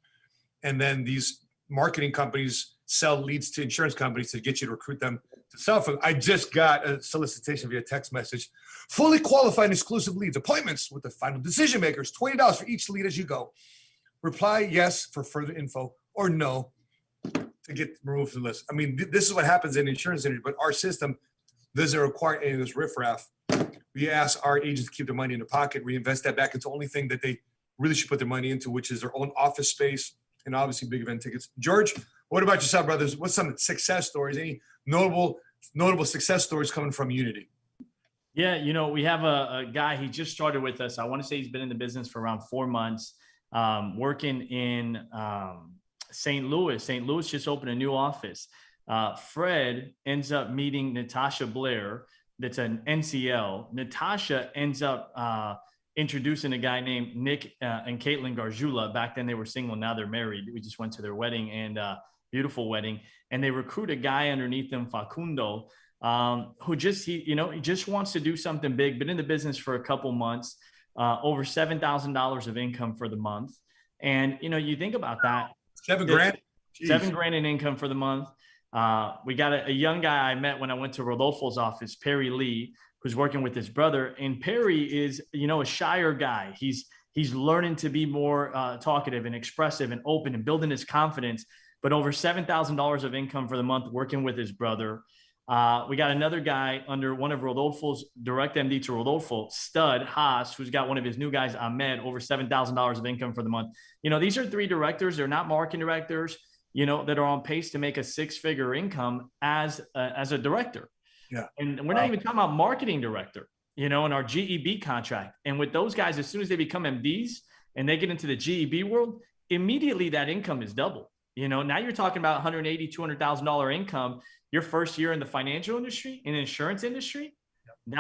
and then these marketing companies sell leads to insurance companies to get you to recruit them to sell for them. I just got a solicitation via text message. Fully qualified and exclusive leads, appointments with the final decision makers, $20 for each lead as you go. Reply yes for further info or no to get removed from the list. I mean, this is what happens in the insurance industry, but our system doesn't require any of this riffraff. We ask our agents to keep their money in their pocket, reinvest that back into the only thing that they really should put their money into, which is their own office space and obviously big event tickets. George, what about yourself, brothers? What's some success stories? Any notable success stories coming from Unity? Yeah, we have a guy, he just started with us. I want to say he's been in the business for around 4 months, working in St. Louis. St. Louis just opened a new office. Fred ends up meeting Natasha Blair, that's an NCL. Natasha ends up introducing a guy named Nick and Caitlin Garjula. Back then they were single, now they're married. We just went to their wedding, and beautiful wedding. And they recruit a guy underneath them, Facundo, who he just wants to do something big, been in the business for a couple months, over $7,000 of income for the month. And, you think about that. $7,000? $7,000 in income for the month. We got a young guy I met when I went to Rodolfo's office, Perry Lee, who's working with his brother. And Perry is, a shyer guy. He's learning to be more talkative and expressive and open and building his confidence, but over $7,000 of income for the month working with his brother. We got another guy under one of Rodolfo's, direct MD to Rodolfo, Stud Haas, who's got one of his new guys, Ahmed, over $7,000 of income for the month. These are 3 directors. They're not marketing directors, that are on pace to make a 6-figure income as a director. Yeah. And we're not even talking about marketing director, in our GEB contract. And with those guys, as soon as they become MDs and they get into the GEB world, immediately that income is double. Now you're talking about $180,000, $200,000 income your first year in the financial industry, in the insurance industry. Yep.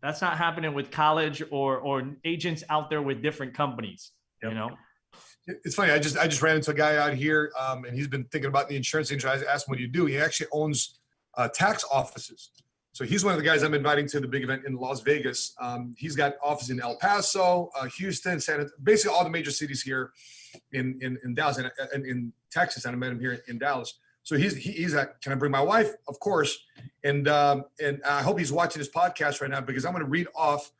That's not happening with college or agents out there with different companies. Yep. It's funny. I just ran into a guy out here, and he's been thinking about the insurance industry. I asked him, what do you do? He actually owns tax offices. So he's one of the guys I'm inviting to the big event in Las Vegas. He's got offices in El Paso, Houston, basically all the major cities here in Dallas and in Texas. And I met him here in Dallas. So he's like, can I bring my wife? Of course. And I hope he's watching this podcast right now, because I'm going to read off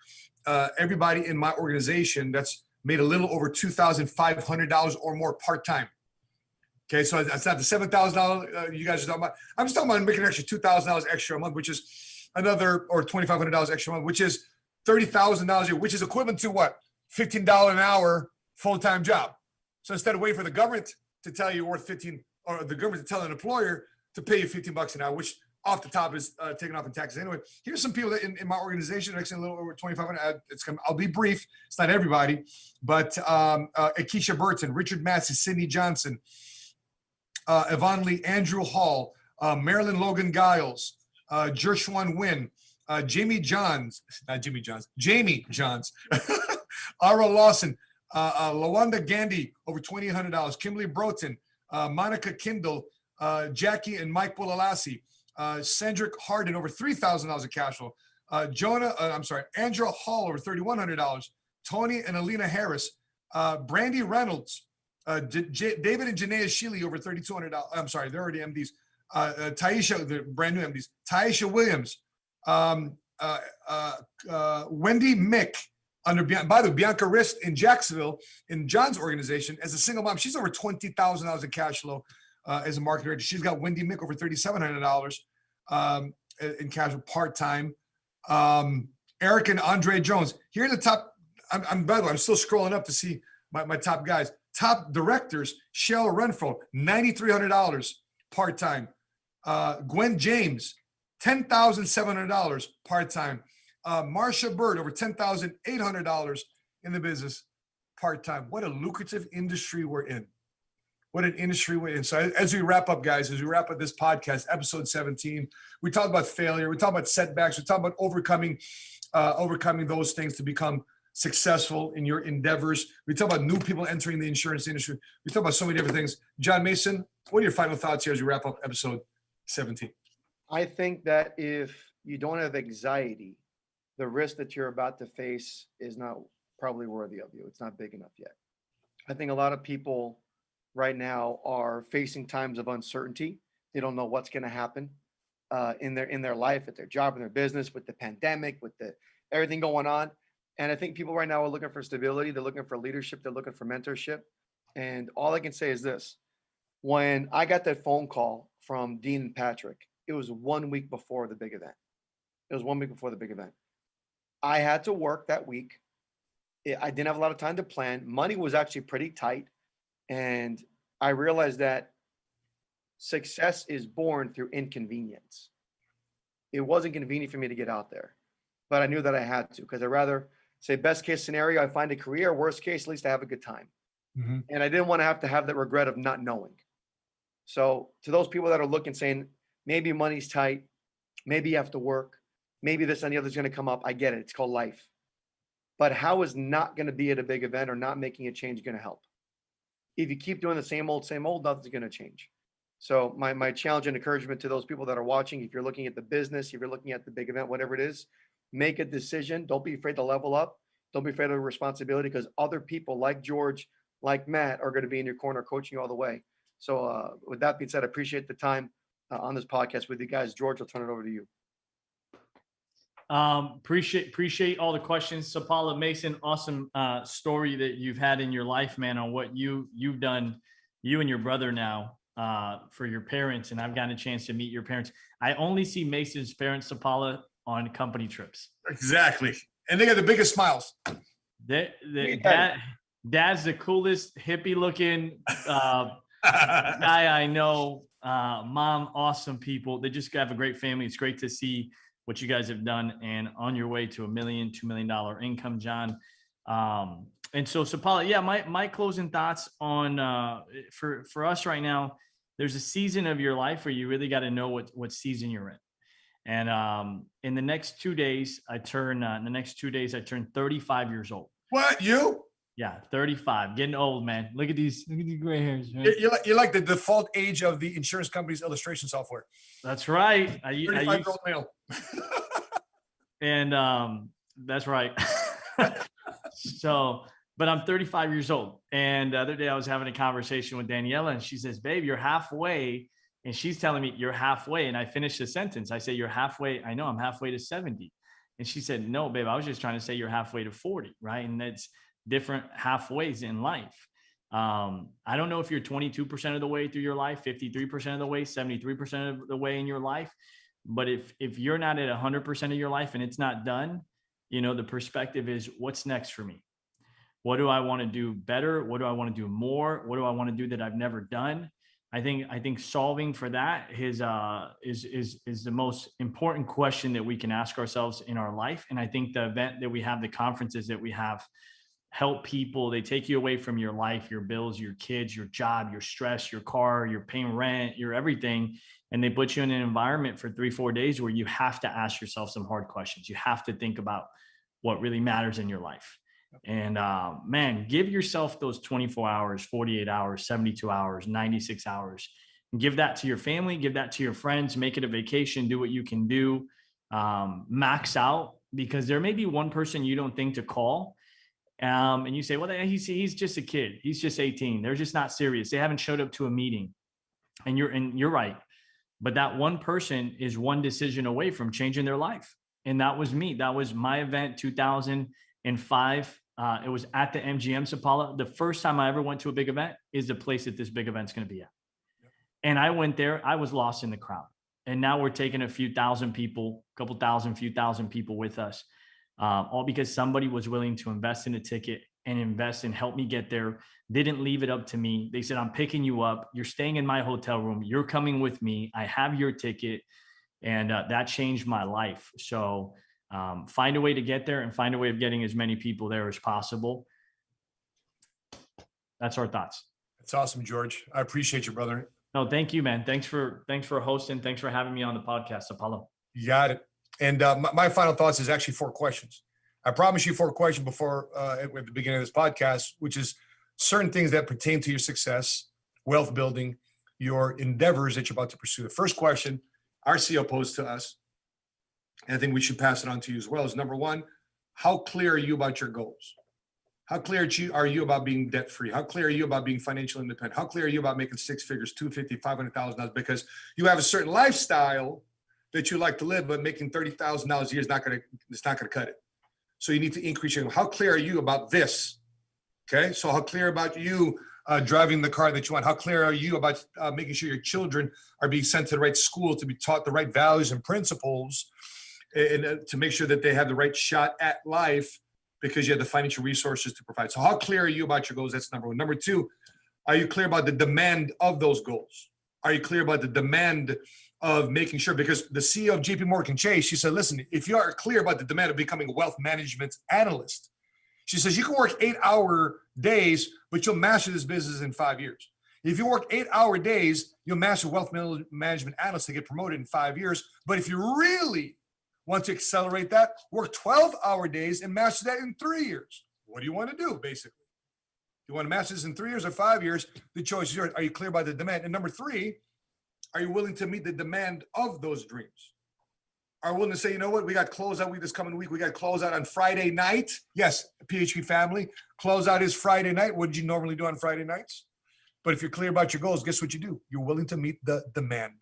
everybody in my organization that's made a little over $2,500 or more part-time. Okay, so that's not the $7,000 you guys are talking about. I'm just talking about making an extra $2,000 extra a month, which is another, or $2,500 extra a month, which is $30,000 a year, which is equivalent to what? $15 an hour full-time job. So instead of waiting for the government to tell you you're worth 15, or the government to tell an employer to pay you $15 an hour, which off the top is taken off in taxes anyway. Here's some people that in my organization, actually a little over 2,500. I'll be brief. It's not everybody, but Akeisha Burton, Richard Massey, Sidney Johnson, Yvonne Lee, Andrew Hall, Marilyn Logan Giles, Jershwan Wynn, Jamie Johns, Ara Lawson, Lawanda Gandhi, over $2,800, Kimberly Broughton, Monica Kindle, Jackie and Mike Bulalassi, Cendric Harden, over $3,000 of cash flow, Andrew Hall, over $3,100, Tony and Alina Harris, Brandy Reynolds, David and Janaea Sheely, over $3,200. I'm sorry, they're already MDs. Taisha, the brand new MDs. Taisha Williams, Wendy Mick, by the way, Bianca Rist in Jacksonville, in John's organization, as a single mom, she's over $20,000 in cash flow as a marketer. She's got Wendy Mick over $3,700 in cash flow part-time. Eric and Andre Jones. Here are the top. By the way, I'm still scrolling up to see my top guys. Top directors: Cheryl Renfro, $9,300 part-time. Gwen James, $10,700 part-time. Marsha Bird, over $10,800 in the business part-time. What a lucrative industry we're in. what an industry we're in. So as we wrap up, guys, as we wrap up this podcast, episode 17, we talk about failure. We talk about setbacks. We talk about overcoming those things to become successful in your endeavors. We talk about new people entering the insurance industry. We talk about so many different things. John Mason, what are your final thoughts here as we wrap up episode 17? I think that if you don't have anxiety, the risk that you're about to face is not probably worthy of you. It's not big enough yet. I think a lot of people right now are facing times of uncertainty. They don't know what's going to happen in their life, at their job, in their business, with the pandemic, with everything going on. And I think people right now are looking for stability. They're looking for leadership. They're looking for mentorship. And all I can say is this: when I got that phone call from Dean and Patrick, it was 1 week before the big event. I had to work that week. I didn't have a lot of time to plan. Money was actually pretty tight. And I realized that success is born through inconvenience. It wasn't convenient for me to get out there, but I knew that I had to, because I'd rather say best case scenario, I find a career, worst case, at least I have a good time. Mm-hmm. And I didn't want to have that regret of not knowing. So to those people that are looking, saying maybe money's tight, maybe you have to work, maybe this and the other is going to come up. I get it. It's called life. But how is not going to be at a big event or not making a change going to help? If you keep doing the same old, nothing's going to change. So my challenge and encouragement to those people that are watching, if you're looking at the business, if you're looking at the big event, whatever it is, make a decision. Don't be afraid to level up. Don't be afraid of the responsibility, because other people like George, like Matt, are going to be in your corner coaching you all the way. So with that being said, I appreciate the time on this podcast with you guys. George, I'll turn it over to you. Appreciate all the questions. Sapaula, Mason, awesome story that you've had in your life, man, on what you've done, you and your brother now, for your parents. And I've gotten a chance to meet your parents. I only see Mason's parents, Sapaula, on company trips. Exactly. And they got the biggest smiles. Dad's the coolest hippie looking guy I know. Mom, awesome people. They just have a great family. It's great to see what you guys have done, and on your way to $1 million, $2 million income, John. And so Sapaula, yeah, my closing thoughts on for us right now, there's a season of your life where you really got to know what season you're in. And in the next 2 days, I turn 35 years old. What, you? Yeah, 35, getting old, man. Look at these gray hairs. Right? You're like the default age of the insurance company's illustration software. That's right. 35-year-old male. And that's right. So, but I'm 35 years old. And the other day I was having a conversation with Daniela, and she says, babe, you're halfway. And she's telling me you're halfway. And I finished the sentence. I say, you're halfway. I know I'm halfway to 70. And she said, no, babe, I was just trying to say you're halfway to 40. Right. And that's different halfways in life. I don't know if you're 22% of the way through your life, 53% of the way, 73% of the way in your life. But if you're not at 100% of your life and it's not done, the perspective is, what's next for me? What do I want to do better? What do I want to do more? What do I want to do that I've never done? I think solving for that is the most important question that we can ask ourselves in our life. And I think the event that we have, the conferences that we have, help people. They take you away from your life, your bills, your kids, your job, your stress, your car, your paying rent, your everything. And they put you in an environment for 3-4 days where you have to ask yourself some hard questions. You have to think about what really matters in your life. And man, give yourself those 24 hours, 48 hours, 72 hours, 96 hours, and give that to your family, give that to your friends, make it a vacation, do what you can do, max out, because there may be one person you don't think to call. And you say, well, he's just a kid. He's just 18. They're just not serious. They haven't showed up to a meeting. And you're right. But that one person is one decision away from changing their life. And that was me. That was my event, 2005. It was at the MGM, Sapaula. The first time I ever went to a big event is the place that this big event's going to be at. And I went there. I was lost in the crowd. And now we're taking a few thousand people with us. All because somebody was willing to invest in a ticket and invest and help me get there. They didn't leave it up to me. They said, I'm picking you up. You're staying in my hotel room. You're coming with me. I have your ticket. And that changed my life. So find a way to get there and find a way of getting as many people there as possible. That's our thoughts. That's awesome, George. I appreciate you, brother. No, thank you, man. Thanks for hosting. Thanks for having me on the podcast, Apollo. You got it. And my final thoughts is actually 4 questions. I promised you 4 questions before at the beginning of this podcast, which is certain things that pertain to your success, wealth building, your endeavors that you're about to pursue. The first question our CEO posed to us, and I think we should pass it on to you as well, is number 1, how clear are you about your goals? How clear are you about being debt free? How clear are you about being financially independent? How clear are you about making 6 figures, $250,000, $500,000? Because you have a certain lifestyle that you like to live, but making $30,000 a year is not going to cut it. So you need to increase your. How clear are you about this? Okay, so how clear about you driving the car that you want? How clear are you about making sure your children are being sent to the right school to be taught the right values and principles, and to make sure that they have the right shot at life because you have the financial resources to provide? So how clear are you about your goals? That's number 1. Number 2, are you clear about the demand of those goals? Are you clear about the demand of making sure? Because the CEO of JP Morgan Chase, she said, listen, if you are clear about the demand of becoming a wealth management analyst, she says, you can work 8-hour days, but you'll master this business in 5 years. If you work 8-hour days, you'll master wealth management analyst to get promoted in 5 years. But if you really want to accelerate that, work 12-hour days and master that in 3 years. What do you want to do, basically? You want to master this in 3 years or 5 years? The choice is yours. Are you clear about the demand? And number 3, are you willing to meet the demand of those dreams? Are you willing to say, you know what, we got closeout week this coming week. We got closeout on Friday night. Yes, PHP family. Closeout is Friday night. What did you normally do on Friday nights? But if you're clear about your goals, guess what you do? You're willing to meet the demand.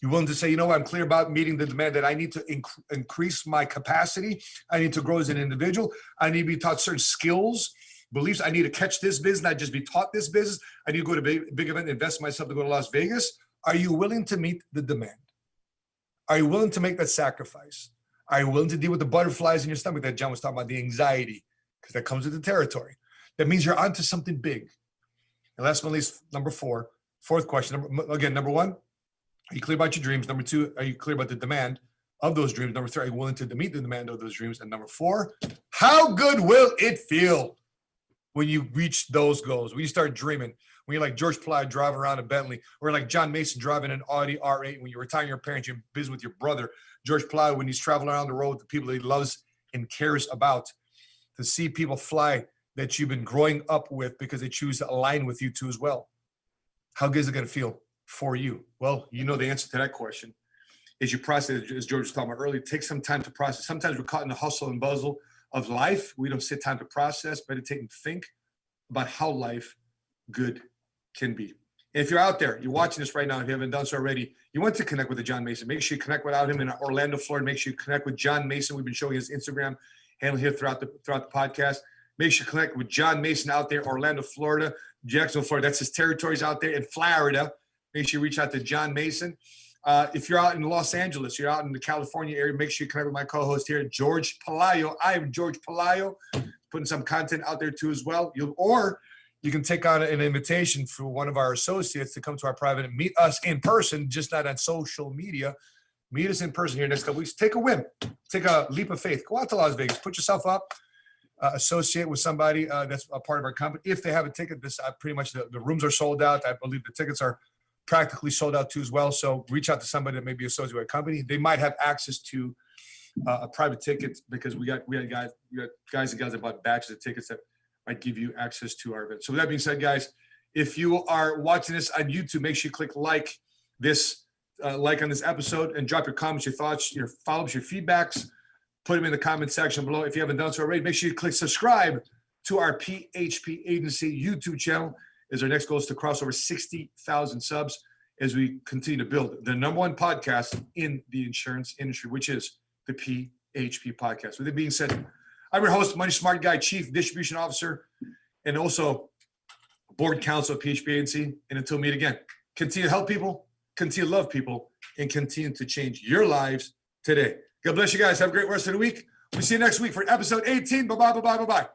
You're willing to say, you know what, I'm clear about meeting the demand that I need to increase my capacity. I need to grow as an individual. I need to be taught certain skills, beliefs. I need to catch this business, not just be taught this business. I need to go to a big event, invest myself to go to Las Vegas. Are you willing to meet the demand? Are you willing to make that sacrifice? Are you willing to deal with the butterflies in your stomach that John was talking about, the anxiety, because that comes with the territory. That means you're onto something big. And last but not least, number 4, 4th question. Number 1, are you clear about your dreams? Number 2, are you clear about the demand of those dreams? Number 3, are you willing to meet the demand of those dreams? And number 4, how good will it feel when you reach those goals, when you start dreaming, when you're like Jorge Pelayo driving around a Bentley, or like John Mason driving an Audi R8, when you're retiring your parents, you're busy with your brother, Jorge Pelayo, when he's traveling around the road with the people that he loves and cares about, to see people fly that you've been growing up with because they choose to align with you too as well. How good is it going to feel for you? Well, you know the answer to that question. As you process, as George was talking about earlier, take some time to process. Sometimes we're caught in the hustle and bustle of life. We don't sit time to process, meditate, and think about how life good can be. And if you're out there, you're watching this right now, if you haven't done so already, you want to connect with John Mason. Make sure you connect without him in Orlando, Florida. Make sure you connect with John Mason. We've been showing his Instagram handle here throughout the podcast. Make sure you connect with John Mason out there, Orlando, Florida, Jacksonville, Florida. That's his territories out there in Florida. Make sure you reach out to John Mason. If you're out in Los Angeles, you're out in the California area, make sure you connect with my co-host here, Jorge Pelayo. I am Jorge Pelayo, putting some content out there too as well. You can take on an invitation for one of our associates to come to our private and meet us in person, just not on social media. Meet us in person here next couple weeks. Take a whim. Take a leap of faith. Go out to Las Vegas. Put yourself up. Associate with somebody that's a part of our company. If they have a ticket, this pretty much the rooms are sold out. I believe the tickets are practically sold out too as well. So reach out to somebody that may be associated with a company. They might have access to a private ticket because we got guys and gals that bought batches of tickets that might give you access to our event. So with that being said, guys, if you are watching this on YouTube, make sure you click like on this episode and drop your comments, your thoughts, your follow-ups, your feedbacks. Put them in the comment section below. If you haven't done so already, make sure you click subscribe to our PHP Agency YouTube channel, as our next goal is to cross over 60,000 subs as we continue to build the #1 podcast in the insurance industry, which is the PHP Podcast. With it being said, I'm your host, Money Smart Guy, Chief Distribution Officer, and also Board Counsel at PHP Agency. And until we meet again, continue to help people, continue to love people, and continue to change your lives today. God bless you guys. Have a great rest of the week. We'll see you next week for episode 18. Bye-bye, bye-bye, bye-bye.